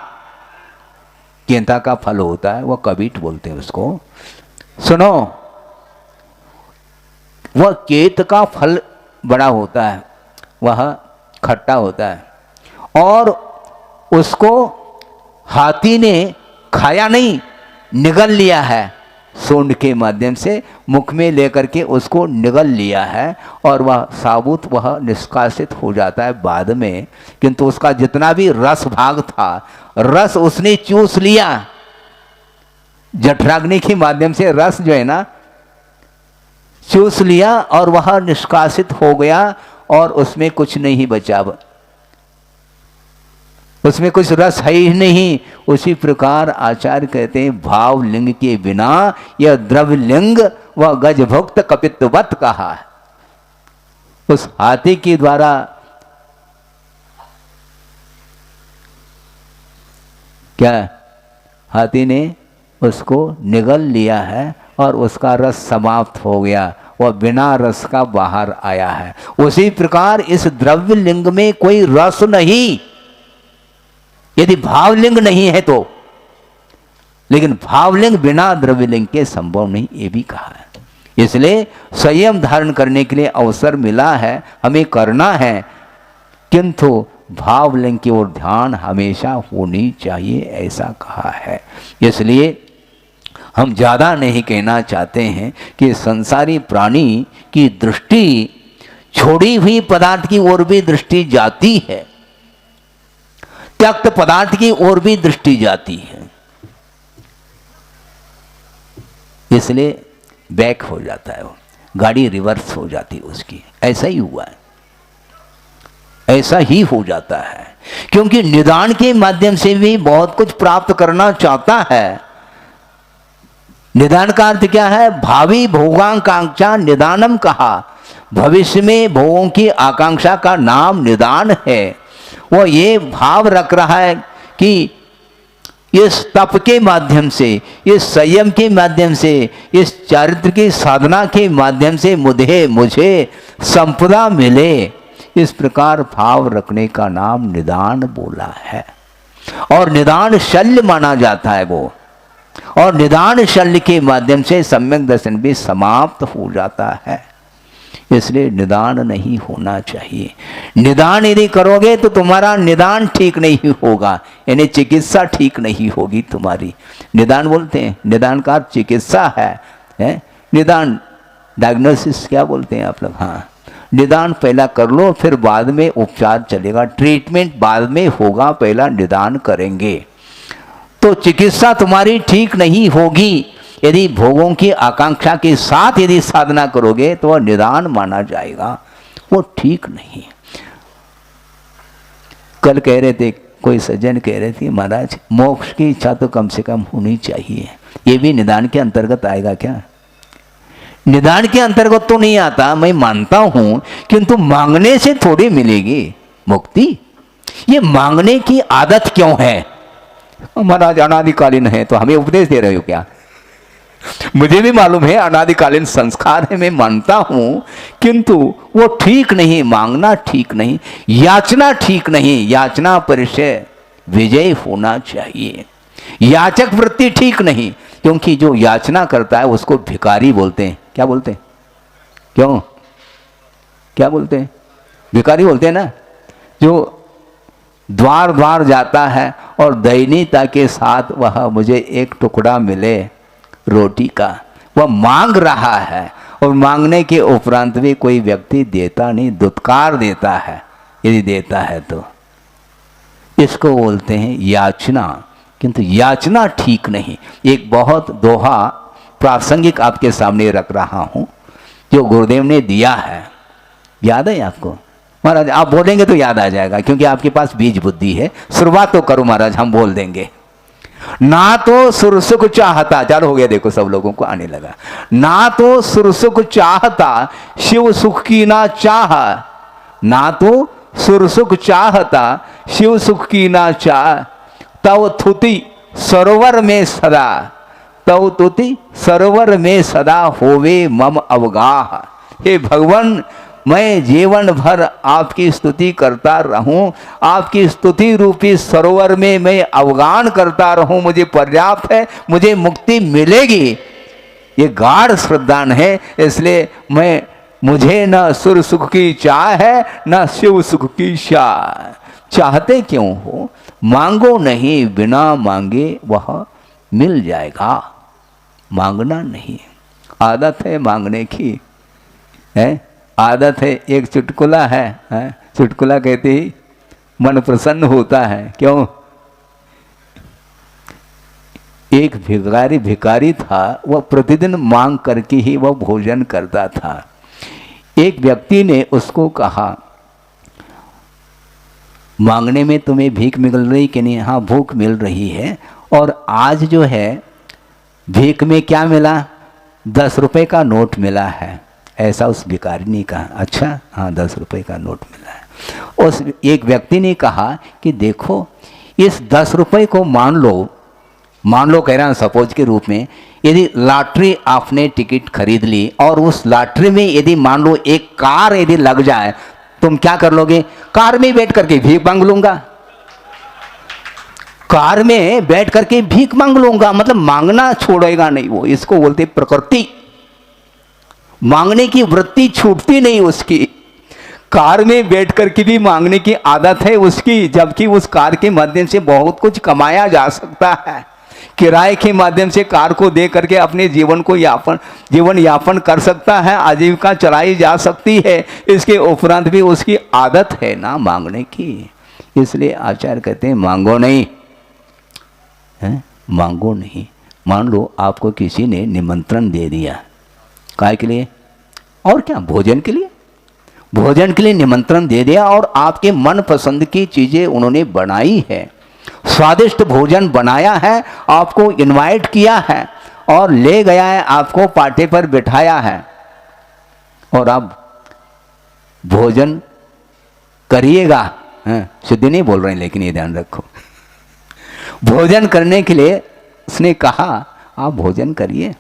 केंथा का फल होता है, वह कबीट बोलते हैं उसको। सुनो, वह केत का फल बड़ा होता है, वह खट्टा होता है, और उसको हाथी ने खाया नहीं, निगल लिया है। सूंड के माध्यम से मुख में लेकर के उसको निगल लिया है, और वह साबुत वह निष्कासित हो जाता है बाद में। किंतु उसका जितना भी रस भाग था, रस उसने चूस लिया। जठराग्नि के माध्यम से रस जो है ना चूस लिया, और वह निष्कासित हो गया, और उसमें कुछ नहीं बचा, उसमें कुछ रस है ही नहीं। उसी प्रकार आचार्य कहते हैं भाव लिंग के बिना यह द्रव्य लिंग वह गजभुक्त कपित्वत कहा है। उस हाथी के द्वारा क्या हाथी ने उसको निगल लिया है और उसका रस समाप्त हो गया, वह बिना रस का बाहर आया है। उसी प्रकार इस द्रव्य लिंग में कोई रस नहीं, यदि भावलिंग नहीं है तो। लेकिन भावलिंग बिना द्रव्यलिंग के संभव नहीं, ये भी कहा है। इसलिए संयम धारण करने के लिए अवसर मिला है, हमें करना है, किंतु भावलिंग की ओर ध्यान हमेशा होनी चाहिए, ऐसा कहा है। इसलिए हम ज़्यादा नहीं कहना चाहते हैं कि संसारी प्राणी की दृष्टि छोड़ी हुई पदार्थ की ओर भी दृष्टि जाती है, त्यक्त पदार्थ की ओर भी दृष्टि जाती है, इसलिए बैक हो जाता है, वो गाड़ी रिवर्स हो जाती है उसकी। ऐसा ही हुआ है, ऐसा ही हो जाता है, क्योंकि निदान के माध्यम से भी बहुत कुछ प्राप्त करना चाहता है। निदान का अर्थ क्या है? भावी भोगाकांक्षा निदानम कहा। भविष्य में भोगों की आकांक्षा का नाम निदान है। वो ये भाव रख रहा है कि इस तप के माध्यम से, इस संयम के माध्यम से, इस चारित्र की साधना के माध्यम से मुझे संपदा मिले, इस प्रकार भाव रखने का नाम निदान बोला है। और निदान शल्य माना जाता है वो, और निदान शल्य के माध्यम से सम्यक दर्शन भी समाप्त हो जाता है। इसलिए निदान नहीं होना चाहिए। निदान यदि करोगे तो तुम्हारा निदान ठीक नहीं होगा, यानी चिकित्सा ठीक नहीं होगी तुम्हारी। निदान बोलते हैं, निदान का चिकित्सा है? निदान डायग्नोसिस क्या बोलते हैं आप लोग? हाँ, निदान पहला कर लो, फिर बाद में उपचार चलेगा, ट्रीटमेंट बाद में होगा, पहला निदान करेंगे। तो चिकित्सा तुम्हारी ठीक नहीं होगी यदि भोगों की आकांक्षा के साथ यदि साधना करोगे तो वह निदान माना जाएगा, वो ठीक नहीं। कल कह रहे थे, कोई सज्जन कह रहे थे, महाराज मोक्ष की इच्छा तो कम से कम होनी चाहिए, ये भी निदान के अंतर्गत आएगा क्या? निदान के अंतर्गत तो नहीं आता, मैं मानता हूं, किंतु मांगने से थोड़ी मिलेगी मुक्ति। ये मांगने की आदत क्यों है? महाराज अनादिकालीन है, तो हमें उपदेश दे रहे हो क्या? मुझे भी मालूम है अनादिकालीन संस्कार है, मैं मानता हूं, किंतु वो ठीक नहीं, मांगना ठीक नहीं, याचना ठीक नहीं। याचना परिचय विजय होना चाहिए। याचक वृत्ति ठीक नहीं, क्योंकि जो याचना करता है उसको भिखारी बोलते हैं। क्या बोलते हैं? क्यों क्या बोलते हैं? भिखारी बोलते हैं ना। जो द्वार द्वार जाता है और दयनीयता के साथ वह मुझे एक टुकड़ा मिले रोटी का, वह मांग रहा है, और मांगने के उपरांत भी कोई व्यक्ति देता नहीं, दुत्कार देता है, यदि देता है तो इसको बोलते हैं याचना। किंतु याचना ठीक नहीं। एक बहुत दोहा प्रासंगिक आपके सामने रख रहा हूं, जो गुरुदेव ने दिया है, याद है आपको? महाराज आप बोलेंगे तो याद आ जाएगा, क्योंकि आपके पास बीज बुद्धि है। शुरुआत तो करो महाराज, हम बोल देंगे। ना तो सुरसुख चाहता, चालू हो गया, देखो सब लोगों को आने लगा। ना तो सुरसुख चाहता शिव सुख की ना चाह, ना तो सुरसुख चाहता शिव सुख की ना चाह, तव थुति सरोवर में सदा, तव तुति सरोवर में सदा होवे मम अवगाह। हे भगवान, मैं जीवन भर आपकी स्तुति करता रहूं, आपकी स्तुति रूपी सरोवर में मैं अवगान करता रहूं, मुझे पर्याप्त है, मुझे मुक्ति मिलेगी। ये गाढ़ श्रद्धान है। इसलिए मुझे न सुर सुख की चाह है, न शिव सुख की चाह। चाहते क्यों हो? मांगो नहीं, बिना मांगे वह मिल जाएगा। मांगना नहीं, आदत है मांगने की, है आदत है। एक चुटकुला है, चुटकुला कहते ही मन प्रसन्न होता है। क्यों? एक भिखारी था, वह प्रतिदिन मांग करके ही वह भोजन करता था। एक व्यक्ति ने उसको कहा, मांगने में तुम्हें भीख मिल रही कि नहीं? हाँ, भूख मिल रही है। और आज जो है भीख में क्या मिला? 10 रुपए का नोट मिला है। ऐसा उस भिखारी ने कहा। अच्छा, हाँ 10 रुपए का नोट मिला है। उस एक व्यक्ति ने कहा कि देखो, इस 10 रुपए को मान लो कह रहा हूँ सपोज के रूप में, यदि लॉटरी आपने टिकट खरीद ली और उस लॉटरी में यदि मान लो एक कार यदि लग जाए, तुम क्या कर लोगे? कार में बैठ करके भीख मांग लूंगा। कार में बैठ करके भीख मांग लूंगा, मतलब मांगना छोड़ेगा नहीं वो। इसको बोलते प्रकृति। मांगने की वृत्ति छूटती नहीं उसकी। कार में बैठ करके भी मांगने की आदत है उसकी, जबकि उस कार के माध्यम से बहुत कुछ कमाया जा सकता है। किराए के माध्यम से कार को दे करके अपने जीवन यापन कर सकता है, आजीविका चलाई जा सकती है। इसके उपरांत भी उसकी आदत है ना मांगने की। इसलिए आचार्य कहते हैं मांगो नहीं, है मांगो नहीं। मान लो आपको किसी ने निमंत्रण दे दिया, काय के लिए? और क्या, भोजन के लिए। भोजन के लिए निमंत्रण दे दिया और आपके मन पसंद की चीजें उन्होंने बनाई है, स्वादिष्ट भोजन बनाया है, आपको इनवाइट किया है और ले गया है, आपको पार्टी पर बिठाया है, और आप भोजन करिएगा। सिद्धि नहीं बोल रहे हैं, लेकिन ये ध्यान रखो, भोजन करने के लिए उसने कहा आप भोजन करिए।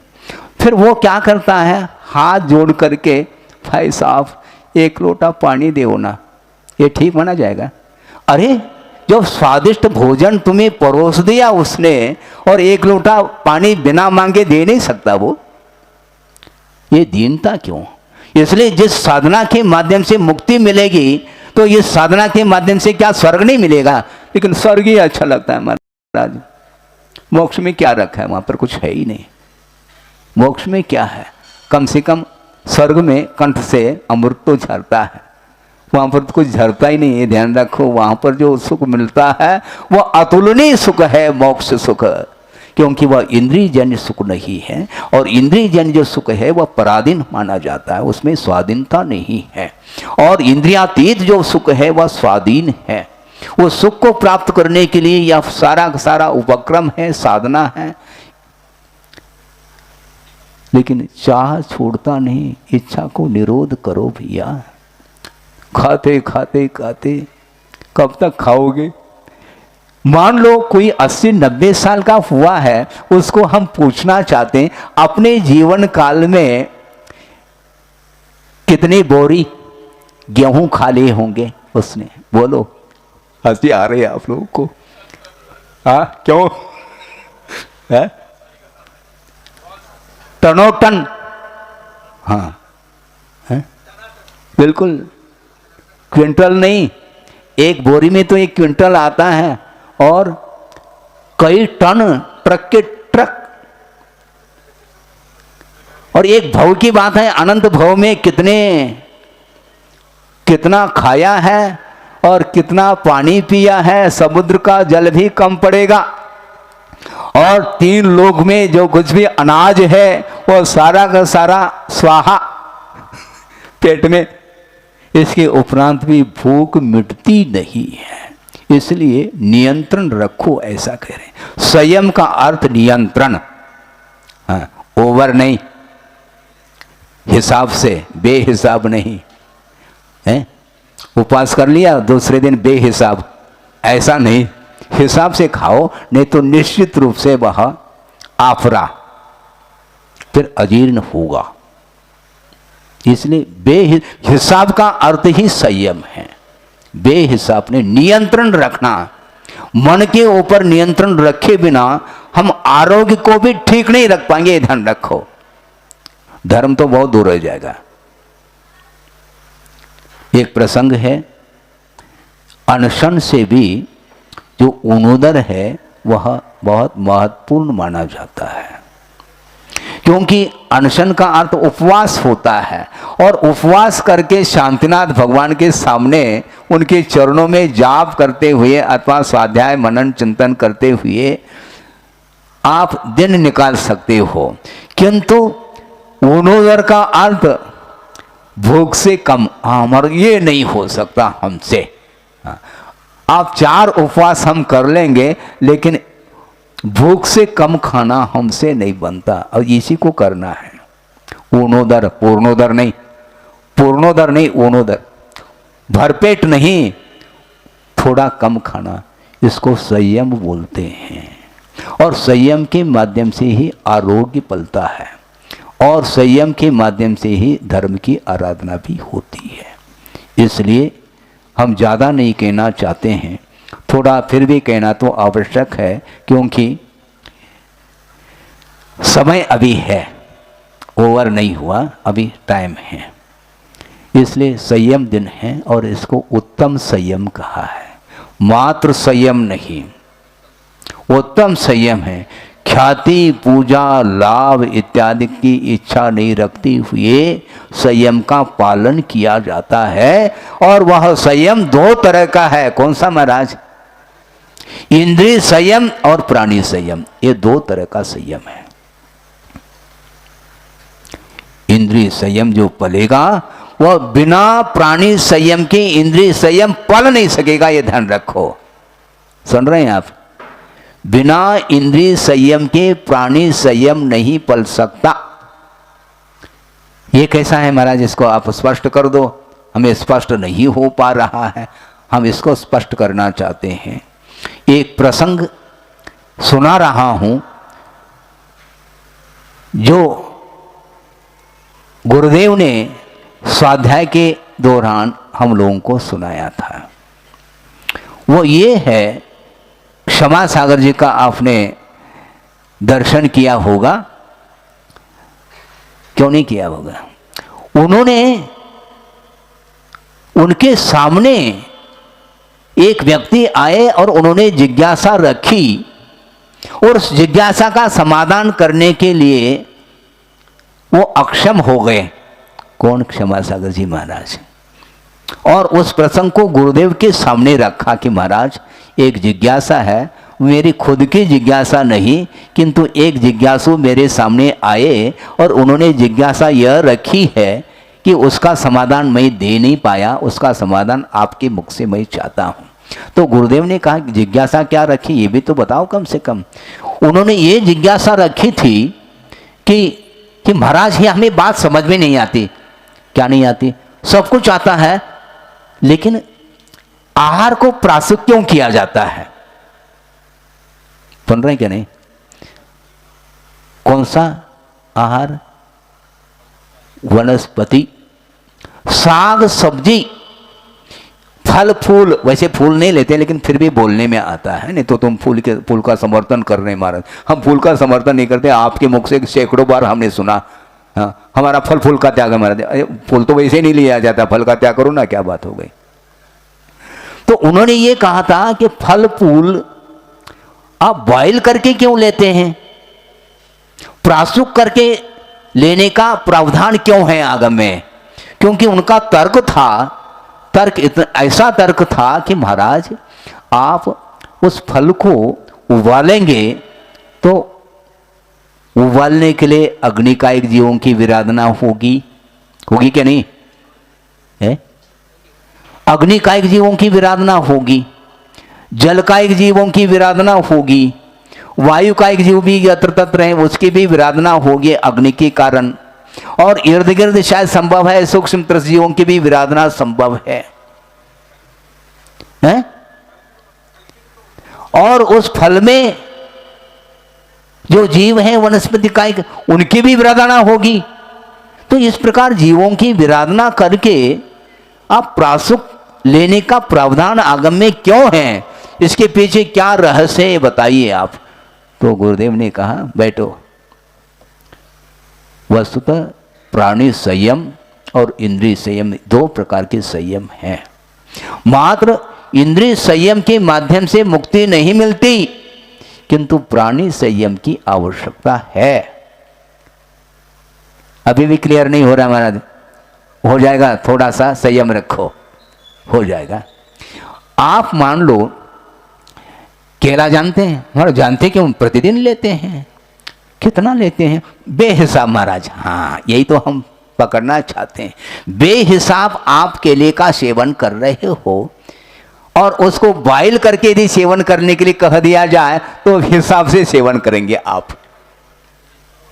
फिर वो क्या करता है, हाथ जोड़ करके भाई साहब एक लोटा पानी दो ना, ये ठीक माना जाएगा? अरे जो स्वादिष्ट भोजन तुम्हें परोस दिया उसने, और एक लोटा पानी बिना मांगे दे नहीं सकता वो, ये दीनता क्यों? इसलिए जिस साधना के माध्यम से मुक्ति मिलेगी, तो ये साधना के माध्यम से क्या स्वर्ग नहीं मिलेगा? लेकिन स्वर्ग ही अच्छा लगता है महाराज, मोक्ष में क्या रखा है? वहां पर कुछ है ही नहीं। मोक्ष में क्या है? कम से कम स्वर्ग में कंठ से अमृत तो झरता है, वहां पर तो कुछ झरता ही नहीं है। ध्यान रखो, वहां पर जो सुख मिलता है वह अतुलनीय सुख है, मोक्ष सुख, क्योंकि वह इंद्रिय जन्य सुख नहीं है। और इंद्रिय जन्य जो सुख है वह पराधीन माना जाता है, उसमें स्वाधीनता नहीं है। और इंद्रियातीत जो सुख है वह स्वाधीन है। वो सुख को प्राप्त करने के लिए यह सारा उपक्रम है, साधना है। लेकिन चाह छोड़ता नहीं, इच्छा को निरोध करो भैया। खाते खाते खाते कब तक खाओगे? मान लो कोई 80-90 साल का हुआ है, उसको हम पूछना चाहते हैं अपने जीवन काल में कितनी बोरी गेहूं खा लिए होंगे उसने? बोलो, हंसी आ रही है आप लोगों को? हाँ क्यों? है टनों टन, हाँ है? बिल्कुल, क्विंटल नहीं, एक बोरी में तो 1 क्विंटल आता है और कई टन ट्रक के ट्रक। और एक भव की बात है, अनंत भव में कितना खाया है और कितना पानी पिया है, समुद्र का जल भी कम पड़ेगा। और 3 लोक में जो कुछ भी अनाज है वो सारा का सारा स्वाहा पेट में। इसके उपरांत भी भूख मिटती नहीं है। इसलिए नियंत्रण रखो, ऐसा कह रहे हैं। संयम का अर्थ नियंत्रण, हाँ, ओवर नहीं, हिसाब से, बेहिसाब नहीं है। उपवास कर लिया दूसरे दिन बेहिसाब, ऐसा नहीं, हिसाब से खाओ, नहीं तो निश्चित रूप से वह आफरा फिर अजीर्ण होगा। इसलिए बेहिसाब का अर्थ ही संयम है। बेहिसाब ने नियंत्रण रखना, मन के ऊपर नियंत्रण रखे बिना हम आरोग्य को भी ठीक नहीं रख पाएंगे। ध्यान रखो, धर्म तो बहुत दूर रह जाएगा। एक प्रसंग है, अनशन से भी जो ऊनोदर है वह बहुत महत्वपूर्ण माना जाता है, क्योंकि अनशन का अर्थ उपवास होता है। और उपवास करके शांतिनाथ भगवान के सामने उनके चरणों में जाप करते हुए अथवा स्वाध्याय मनन चिंतन करते हुए आप दिन निकाल सकते हो। किंतु ऊनोदर का अर्थ भूख से कम, हमारा ये नहीं हो सकता हमसे। आप 4 उपवास हम कर लेंगे, लेकिन भूख से कम खाना हमसे नहीं बनता, और इसी को करना है। ऊनोदर, पूर्णोदर नहीं, पूर्णोदर नहीं, ऊनोदर, भरपेट नहीं, थोड़ा कम खाना, इसको संयम बोलते हैं। और संयम के माध्यम से ही आरोग्य पलता है, और संयम के माध्यम से ही धर्म की आराधना भी होती है। इसलिए हम ज़्यादा नहीं कहना चाहते हैं, थोड़ा फिर भी कहना तो आवश्यक है, क्योंकि समय अभी है, ओवर नहीं हुआ, अभी टाइम है। इसलिए संयम दिन है और इसको उत्तम संयम कहा है, मात्र संयम नहीं, उत्तम संयम है। ख्याति, पूजा, लाभ इत्यादि की इच्छा नहीं रखते हुए संयम का पालन किया जाता है। और वह संयम दो तरह का है। कौन सा महाराज? इंद्रिय संयम और प्राणी संयम, ये दो तरह का संयम है। इंद्रिय संयम जो पलेगा वह बिना प्राणी संयम के इंद्रिय संयम पल नहीं सकेगा, ये ध्यान रखो। सुन रहे हैं आप? बिना इंद्रिय संयम के प्राणी संयम नहीं पल सकता। ये कैसा है महाराज? इसको आप स्पष्ट कर दो। हमें स्पष्ट नहीं हो पा रहा है, हम इसको स्पष्ट करना चाहते हैं। एक प्रसंग सुना रहा हूं जो गुरुदेव ने स्वाध्याय के दौरान हम लोगों को सुनाया था। वो ये है, क्षमा सागर जी का आपने दर्शन किया होगा, क्यों नहीं किया होगा? उन्होंने, उनके सामने एक व्यक्ति आए और उन्होंने जिज्ञासा रखी और उस जिज्ञासा का समाधान करने के लिए वो अक्षम हो गए। कौन? क्षमा सागर जी महाराज। और उस प्रसंग को गुरुदेव के सामने रखा कि महाराज एक जिज्ञासा है, मेरी खुद की जिज्ञासा नहीं किंतु एक जिज्ञासु मेरे सामने आए और उन्होंने जिज्ञासा यह रखी है कि उसका समाधान मैं दे नहीं पाया, उसका समाधान आपके मुख से मैं चाहता हूँ। तो गुरुदेव ने कहा जिज्ञासा क्या रखी ये भी तो बताओ कम से कम। उन्होंने ये जिज्ञासा रखी थी कि महाराज ये हमें बात समझ में नहीं आती। क्या नहीं आती? सब कुछ आता है लेकिन आहार को प्रासुक क्यों किया जाता है? सुन रहे हैं क्या नहीं? कौन सा आहार? वनस्पति, साग सब्जी, फल फूल। वैसे फूल नहीं लेते लेकिन फिर भी बोलने में आता है, नहीं तो तुम फूल का समर्थन कर रहे हैं महाराज। हम फूल का समर्थन नहीं करते, आपके मुख से सैकड़ों बार हमने सुना। हाँ, हमारा फल फूल का त्याग है महाराज। फूल तो वैसे नहीं लिया जाता, फल का त्याग करो ना, क्या बात हो गई। तो उन्होंने ये कहा था कि फल फूल आप बॉयल करके क्यों लेते हैं? प्रासुक करके लेने का प्रावधान क्यों है आगम में? क्योंकि उनका तर्क था, ऐसा तर्क था कि महाराज आप उस फल को उबालेंगे तो उबालने के लिए अग्निकायिक जीवों की विराधना होगी क्या नहीं है? अग्निकायिक जीवों की विराधना होगी, जलकायिक जीवों की विराधना होगी, वायुकायिक जीव भी यत्र तत्र हैं उसकी भी विराधना होगी अग्नि के कारण। और इर्द गिर्द शायद संभव है सूक्ष्म तरस जीवों की भी विराधना संभव है? और उस फल में जो जीव हैं वनस्पति कायिक उनकी भी विराधना होगी। तो इस प्रकार जीवों की विराधना करके आप प्रासुक लेने का प्रावधान आगम में क्यों है? इसके पीछे क्या रहस्य है बताइए आप। तो गुरुदेव ने कहा बैठो, वस्तुतः प्राणी संयम और इंद्रिय संयम दो प्रकार के संयम हैं। मात्र इंद्रिय संयम के माध्यम से मुक्ति नहीं मिलती किंतु प्राणी संयम की आवश्यकता है। अभी भी क्लियर नहीं हो रहा महाराज? हो जाएगा, थोड़ा सा संयम रखो, हो जाएगा। आप मान लो केला जानते हैं महाराज? जानते क्यों? प्रतिदिन लेते हैं। कितना लेते हैं? बेहिसाब महाराज। हाँ, यही तो हम पकड़ना चाहते हैं। बेहिसाब आप केले का सेवन कर रहे हो और उसको बॉयल करके यदि सेवन करने के लिए कह दिया जाए तो हिसाब से सेवन करेंगे आप।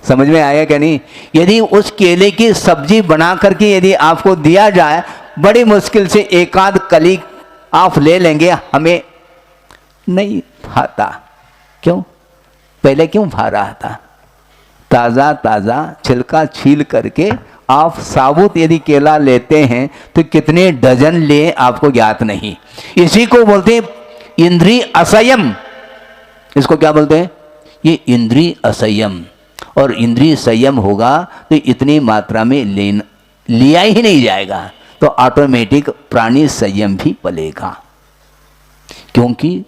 समझ में आया क्या नहीं? यदि उस केले की सब्जी बना करके यदि आपको दिया जाए, बड़ी मुश्किल से एक आध कली आप ले लेंगे, हमें नहीं भाता। क्यों? पहले क्यों भा रहा था? ताज़ा ताज़ा छिलका छील करके आप साबुत यदि केला लेते हैं तो कितने डजन ले आपको ज्ञात नहीं। इसी को बोलते हैं इंद्रिय असंयम। इसको क्या बोलते हैं? ये इंद्रिय असंयम। और इंद्रिय संयम होगा तो इतनी मात्रा में लिया ही नहीं जाएगा, तो ऑटोमेटिक प्राणी संयम भी पलेगा। क्योंकि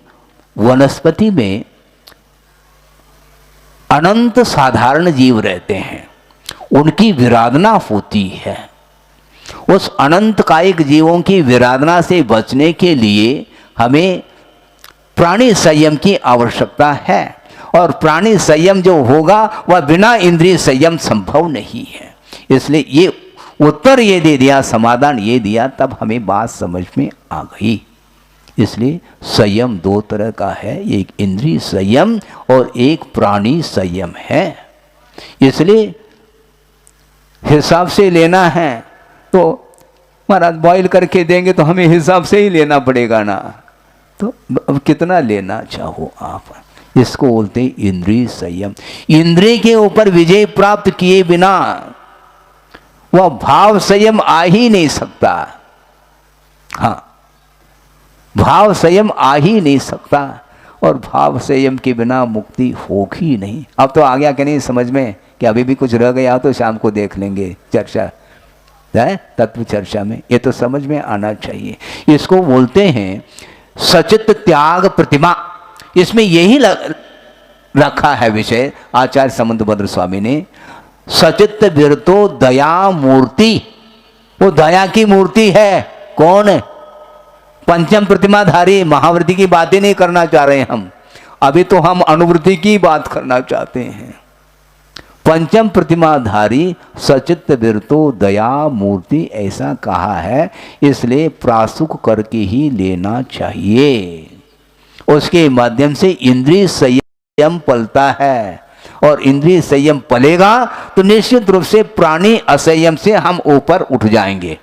वनस्पति में अनंत साधारण जीव रहते हैं, उनकी विराधना होती है। उस अनंत कायिक जीवों की विराधना से बचने के लिए हमें प्राणी संयम की आवश्यकता है, और प्राणी संयम जो होगा वह बिना इंद्रिय संयम संभव नहीं है। इसलिए ये उत्तर ये दे दिया, समाधान ये दिया, तब हमें बात समझ में आ गई। इसलिए संयम दो तरह का है, एक इंद्रिय संयम और एक प्राणी संयम है। इसलिए हिसाब से लेना है तो महाराज बॉईल करके देंगे तो हमें हिसाब से ही लेना पड़ेगा ना, तो अब कितना लेना चाहो आप, इसको बोलते हैं इंद्रिय संयम। इंद्रिय के ऊपर विजय प्राप्त किए बिना वह भाव संयम आ ही नहीं सकता। हाँ, भाव संयम आ ही नहीं सकता, और भाव संयम के बिना मुक्ति होगी नहीं। अब तो आ गया कि नहीं समझ में, कि अभी भी कुछ रह गया तो शाम को देख लेंगे चर्चा है तत्व चर्चा में, ये तो समझ में आना चाहिए। इसको बोलते हैं सचित त्याग प्रतिमा। इसमें यही रखा है विषय आचार्य समुद्रभद्र स्वामी ने, सचित विरतो दया मूर्ति। वो दया की मूर्ति है। कौन है? पंचम प्रतिमाधारी। महावृत्ति की बातें नहीं करना चाह रहे हम, अभी तो हम अनुवृत्ति की बात करना चाहते हैं। पंचम प्रतिमाधारी सचित विरतो दया मूर्ति ऐसा कहा है, इसलिए प्रासुक करके ही लेना चाहिए। उसके माध्यम से इंद्रिय संयम पलता है, और इंद्रिय संयम पलेगा तो निश्चित रूप से प्राणी असंयम से हम ऊपर उठ जाएंगे।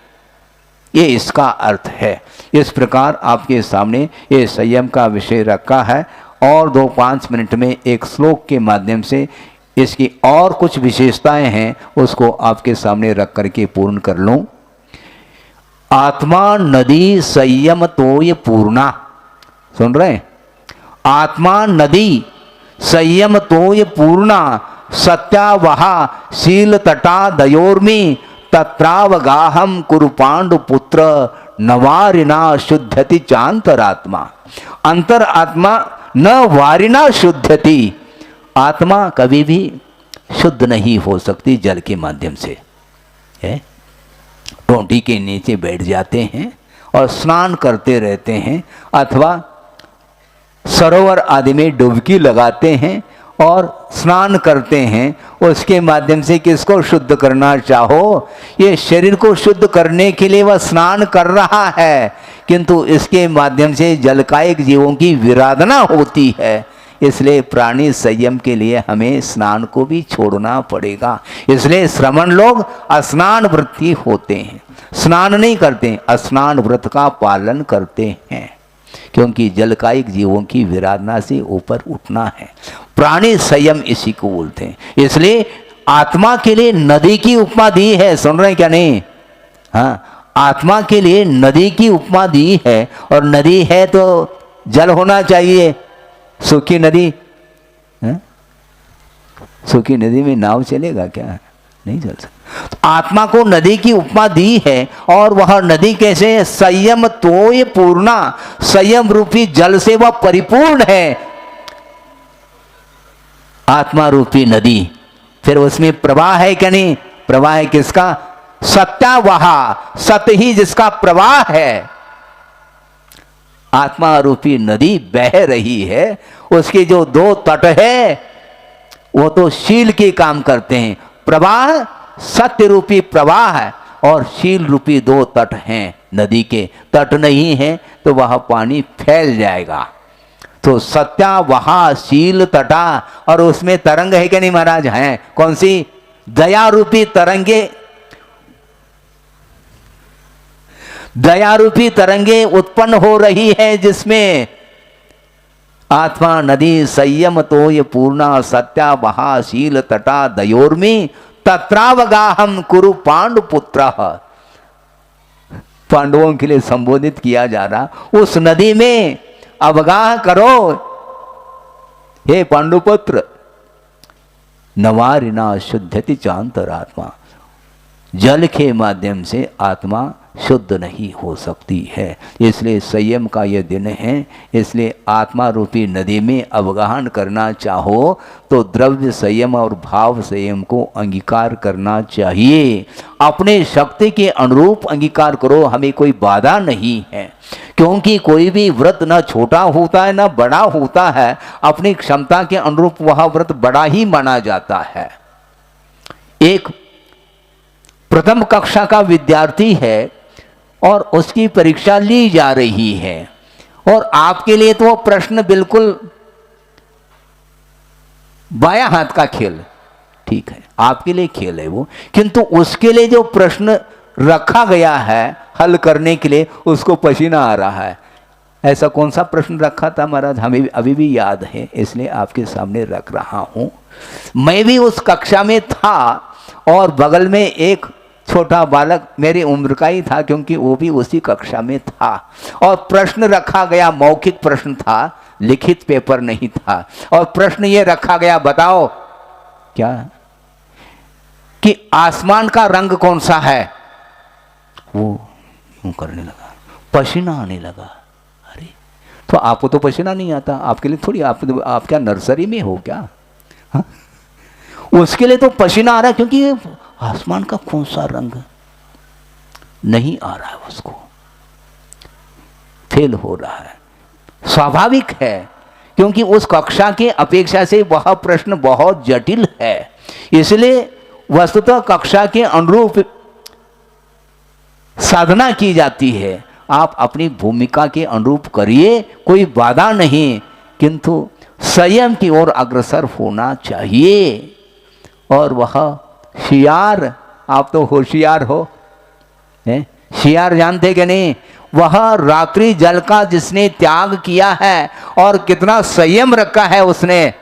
ये इसका अर्थ है। इस प्रकार आपके सामने ये संयम का विषय रखा है, और 2-5 मिनट में एक श्लोक के माध्यम से इसकी और कुछ विशेषताएं हैं उसको आपके सामने रख करके पूर्ण कर लूं। आत्मा नदी संयम तोय पूर्णा। सुन रहे हैं? आत्मा नदी संयम तोय पूर्णा, सत्यावहा शील तटा दयोर्मी, तत्रावगाहम कुरु पांडु पुत्र, नवारिना शुद्धति चांतरात्मा। अंतरात्मा न वारिना शुद्धति। आत्मा कभी भी शुद्ध नहीं हो सकती जल के माध्यम से। टोंटी के नीचे बैठ जाते हैं और स्नान करते रहते हैं, अथवा सरोवर आदि में डुबकी लगाते हैं और स्नान करते हैं। उसके माध्यम से किसको शुद्ध करना चाहो, ये शरीर को शुद्ध करने के लिए वह स्नान कर रहा है, किंतु इसके माध्यम से जलकायिक जीवों की विराधना होती है। इसलिए प्राणी संयम के लिए हमें स्नान को भी छोड़ना पड़ेगा। इसलिए श्रमण लोग स्नान व्रती होते हैं, स्नान नहीं करते, स्नान व्रत का पालन करते हैं, क्योंकि जलकायिक जीवों की विराधना से ऊपर उठना है। प्राणी संयम इसी को बोलते हैं। इसलिए आत्मा के लिए नदी की उपमा दी है। सुन रहे हैं क्या? नहीं? हाँ, आत्मा के लिए नदी की उपमा दी है, और नदी है तो जल होना चाहिए। सूखी नदी, सूखी नदी में नाव चलेगा क्या? नहीं चल सकता। तो आत्मा को नदी की उपमा दी है, और वह नदी कैसे? संयम तोय पूर्णा। संयम रूपी जल से वह परिपूर्ण है, आत्मा रूपी नदी। फिर उसमें प्रवाह है क्या? नहीं। प्रवाह है किसका? सत्यावहा, सत्य ही जिसका प्रवाह है। आत्मा रूपी नदी बह रही है, उसके जो 2 तट है वो तो शील के काम करते हैं। प्रवाह सत्य रूपी प्रवाह है, और शील रूपी 2 तट हैं। नदी के तट नहीं है तो वह पानी फैल जाएगा। तो सत्यावहा शील तटा, और उसमें तरंग है कि नहीं महाराज? हैं। कौन सी? दया रूपी तरंगे। दया रूपी तरंगे उत्पन्न हो रही है, जिसमें आत्मा नदी संयम तोय पूर्णा, सत्यावहा शील तटा दयोर्मी, तत्रावगाहम कुरु पांडु पुत्र। पांडवों के लिए संबोधित किया जा रहा, उस नदी में अवगाह करो हे पांडुपुत्र। नवारिना शुद्धति चांतरात्मा। जल के माध्यम से आत्मा शुद्ध नहीं हो सकती है। इसलिए संयम का यह दिन है। इसलिए आत्मा रूपी नदी में अवगाहन करना चाहो तो द्रव्य संयम और भाव संयम को अंगीकार करना चाहिए। अपने शक्ति के अनुरूप अंगीकार करो, हमें कोई बाधा नहीं है, क्योंकि कोई भी व्रत न छोटा होता है न बड़ा होता है। अपनी क्षमता के अनुरूप वह व्रत बड़ा ही माना जाता है। एक प्रथम कक्षा का विद्यार्थी है और उसकी परीक्षा ली जा रही है, और आपके लिए तो वो प्रश्न बिल्कुल बायां हाथ का खेल, ठीक है, आपके लिए खेल है वो, किंतु उसके लिए जो प्रश्न रखा गया है हल करने के लिए, उसको पसीना आ रहा है। ऐसा कौन सा प्रश्न रखा था महाराज, हमें अभी भी याद है, इसलिए आपके सामने रख रहा हूं। मैं भी उस कक्षा में था और बगल में एक छोटा बालक मेरी उम्र का ही था, क्योंकि वो भी उसी कक्षा में था, और प्रश्न रखा गया, मौखिक प्रश्न था, लिखित पेपर नहीं था। और प्रश्न ये रखा गया, बताओ क्या, कि आसमान का रंग कौन सा है। वो यूं करने लगा, पसीना आने लगा। अरे तो आपको तो पसीना नहीं आता, आपके लिए थोड़ी, आप क्या नर्सरी में हो क्या? हा? उसके लिए तो पसीना आ रहा है, क्योंकि आसमान का कौन सा रंग नहीं आ रहा है, उसको फेल हो रहा है। स्वाभाविक है, क्योंकि उस कक्षा के अपेक्षा से वह प्रश्न बहुत जटिल है। इसलिए वस्तुतः कक्षा के अनुरूप साधना की जाती है। आप अपनी भूमिका के अनुरूप करिए, कोई बाधा नहीं, किंतु संयम की ओर अग्रसर होना चाहिए। और वह शियार, आप तो होशियार हो, शियार जानते कि नहीं, वह रात्रि जल का जिसने त्याग किया है और कितना संयम रखा है उसने,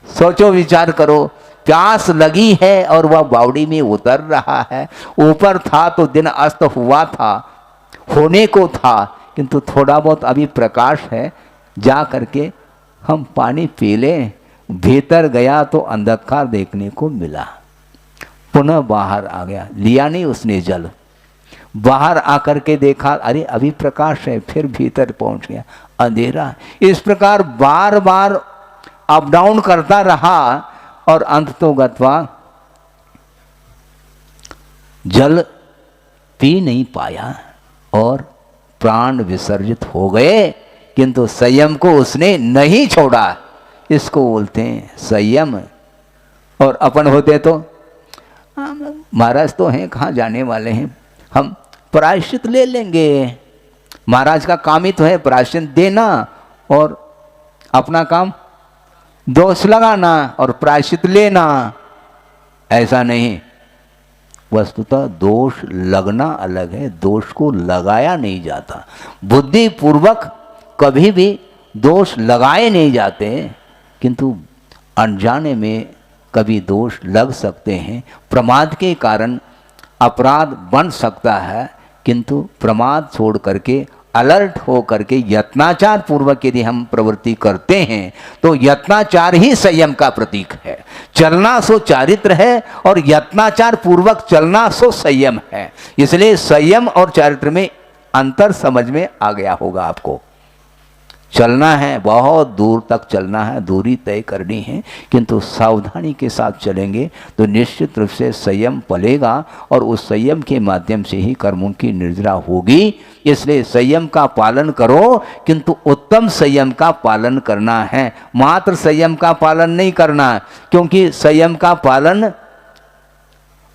सोचो विचार करो। प्यास लगी है और वह बावड़ी में उतर रहा है। ऊपर था तो दिन अस्त हुआ था, होने को था, किंतु थोड़ा बहुत अभी प्रकाश है, जा करके हम पानी पी लें। भीतर गया तो अंधकार देखने को मिला, पुनः बाहर आ गया, लिया नहीं उसने जल। बाहर आकर के देखा, अरे अभी प्रकाश है, फिर भीतर पहुंच गया, अंधेरा। इस प्रकार बार बार अप डाउन करता रहा और अंत तो गत्वा जल पी नहीं पाया और प्राण विसर्जित हो गए, किंतु संयम को उसने नहीं छोड़ा। इसको बोलते हैं संयम। और अपन होते तो महाराज तो हैं, कहाँ जाने वाले हैं, हम प्रायश्चित ले लेंगे। महाराज का काम ही तो है प्रायश्चित देना और अपना काम दोष लगाना और प्रायश्चित लेना। ऐसा नहीं, वस्तुतः दोष लगना अलग है, दोष को लगाया नहीं जाता। बुद्धि पूर्वक कभी भी दोष लगाए नहीं जाते, किंतु अनजाने में कभी दोष लग सकते हैं। प्रमाद के कारण अपराध बन सकता है, किंतु प्रमाद छोड़ करके अलर्ट हो करके यत्नाचार पूर्वक यदि हम प्रवृत्ति करते हैं तो यत्नाचार ही संयम का प्रतीक है। चलना सो चारित्र है और यत्नाचार पूर्वक चलना सो संयम है। इसलिए संयम और चारित्र में अंतर समझ में आ गया होगा आपको। चलना है, बहुत दूर तक चलना है, दूरी तय करनी है, किंतु सावधानी के साथ चलेंगे तो निश्चित रूप से संयम पलेगा और उस संयम के माध्यम से ही कर्मों की निर्जरा होगी। इसलिए संयम का पालन करो, किंतु उत्तम संयम का पालन करना है, मात्र संयम का पालन नहीं करना, क्योंकि संयम का पालन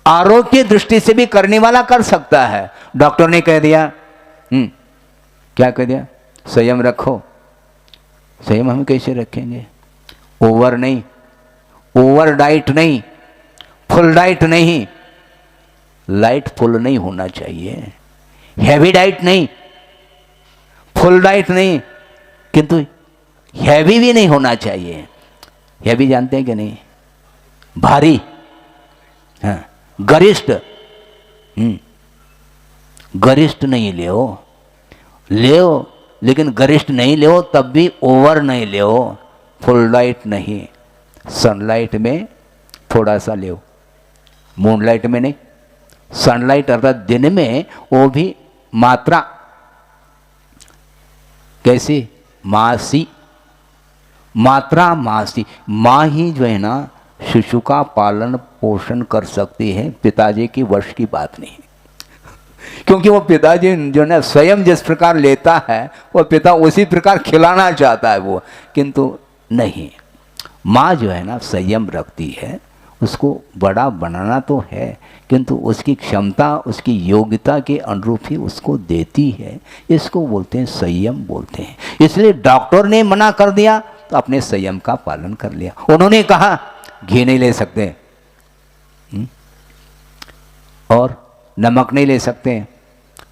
आरोग्य दृष्टि से भी करने वाला कर सकता है। डॉक्टर ने कह दिया, क्या कह दिया, संयम रखो। संयम हम कैसे रखेंगे? ओवर नहीं, ओवर डाइट नहीं, फुल डाइट नहीं, लाइट फुल नहीं होना चाहिए, हैवी डाइट नहीं, फुल डाइट नहीं, किंतु हैवी भी नहीं होना चाहिए। हैवी जानते हैं कि नहीं? भारी, हाँ, गरिष्ठ, गरिष्ठ नहीं ले लेकिन गरिष्ठ नहीं ले, तब भी ओवर नहीं ले, फुल लाइट नहीं, सनलाइट में थोड़ा सा ले, मूनलाइट में नहीं, सनलाइट अर्थात दिन में वो भी मात्रा कैसी मासी, मात्रा मासी, माँ ही जो है ना शिशु का पालन पोषण कर सकती है, पिताजी की वश की बात नहीं। क्योंकि वो पिताजी जो है स्वयं जिस प्रकार लेता है वो पिता उसी प्रकार खिलाना चाहता है वो, किंतु नहीं, माँ जो है ना संयम रखती है, उसको बड़ा बनाना तो है किंतु उसकी क्षमता उसकी योग्यता के अनुरूप ही उसको देती है। इसको बोलते हैं संयम बोलते हैं। इसलिए डॉक्टर ने मना कर दिया तो अपने संयम का पालन कर लिया। उन्होंने कहा घी नहीं ले सकते और नमक नहीं ले सकते,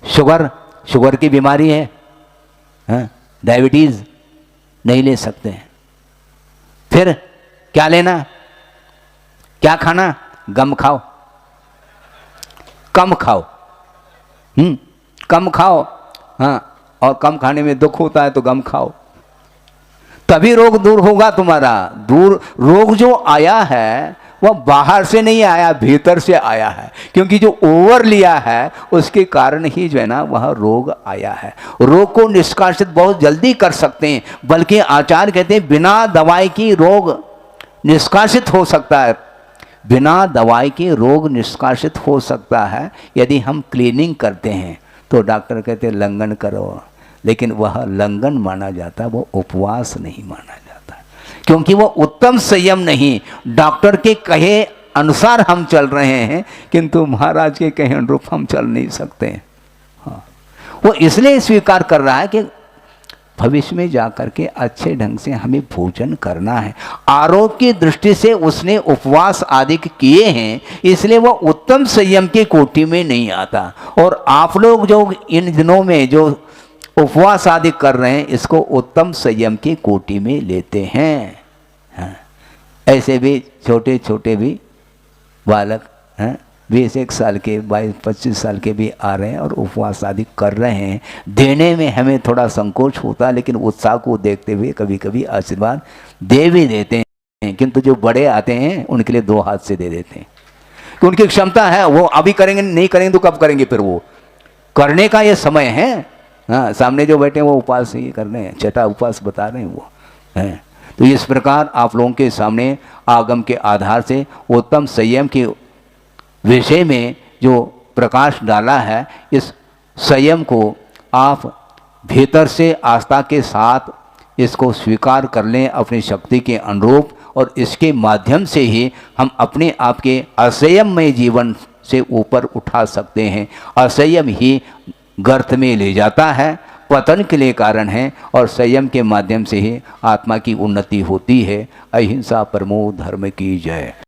शुगर की बीमारी है, डायबिटीज नहीं ले सकते। फिर क्या लेना, क्या खाना, गम खाओ, कम खाओ, कम खाओ, हाँ, और कम खाने में दुख होता है तो गम खाओ, तभी रोग दूर होगा तुम्हारा। रोग जो आया है वह बाहर से नहीं आया, भीतर से आया है, क्योंकि जो ओवर लिया है उसके कारण ही जो है ना वह रोग आया है। रोग को निष्कासित बहुत जल्दी कर सकते हैं, बल्कि आचार्य कहते हैं बिना दवाई की रोग निष्कासित हो सकता है, बिना दवाई के रोग निष्कासित हो सकता है यदि हम क्लीनिंग करते हैं। तो डॉक्टर कहते हैं लंघन करो, लेकिन वह लंघन माना जाता है, वो उपवास नहीं माना जाता, क्योंकि वो उत्तम संयम नहीं। डॉक्टर के कहे अनुसार हम चल रहे हैं किंतु महाराज के कहे अनुरूप हम चल नहीं सकते। हाँ, वो इसलिए स्वीकार कर रहा है कि भविष्य में जाकर के अच्छे ढंग से हमें भोजन करना है। आरोग्य की दृष्टि से उसने उपवास आदि किए हैं, इसलिए वह उत्तम संयम की कोटि में नहीं आता। और आप लोग जो इन दिनों में जो उपवास आदि कर रहे हैं इसको उत्तम संयम की कोटि में लेते हैं। हाँ, ऐसे भी छोटे छोटे भी बालक 20-21 साल के 22-25 साल के भी आ रहे हैं और उपवास आदि कर रहे हैं। देने में हमें थोड़ा संकोच होता है, लेकिन उत्साह को देखते हुए कभी कभी आशीर्वाद दे भी देते हैं, किंतु जो बड़े आते हैं उनके लिए 2 हाथ से दे देते हैं कि उनकी क्षमता है, वो अभी करेंगे, नहीं करेंगे तो कब करेंगे, फिर वो करने का ये समय है। हाँ, सामने जो बैठे हैं वो उपवास ही कर रहे हैं, छठा उपवास बता रहे हैं वो हैं। तो इस प्रकार आप लोगों के सामने आगम के आधार से उत्तम संयम के विषय में जो प्रकाश डाला है, इस संयम को आप भीतर से आस्था के साथ इसको स्वीकार कर लें अपनी शक्ति के अनुरूप, और इसके माध्यम से ही हम अपने आप के असंयममय जीवन से ऊपर उठा सकते हैं। असंयम ही गर्त में ले जाता है, पतन के लिए कारण है, और संयम के माध्यम से ही आत्मा की उन्नति होती है। अहिंसा परमो धर्म की जय।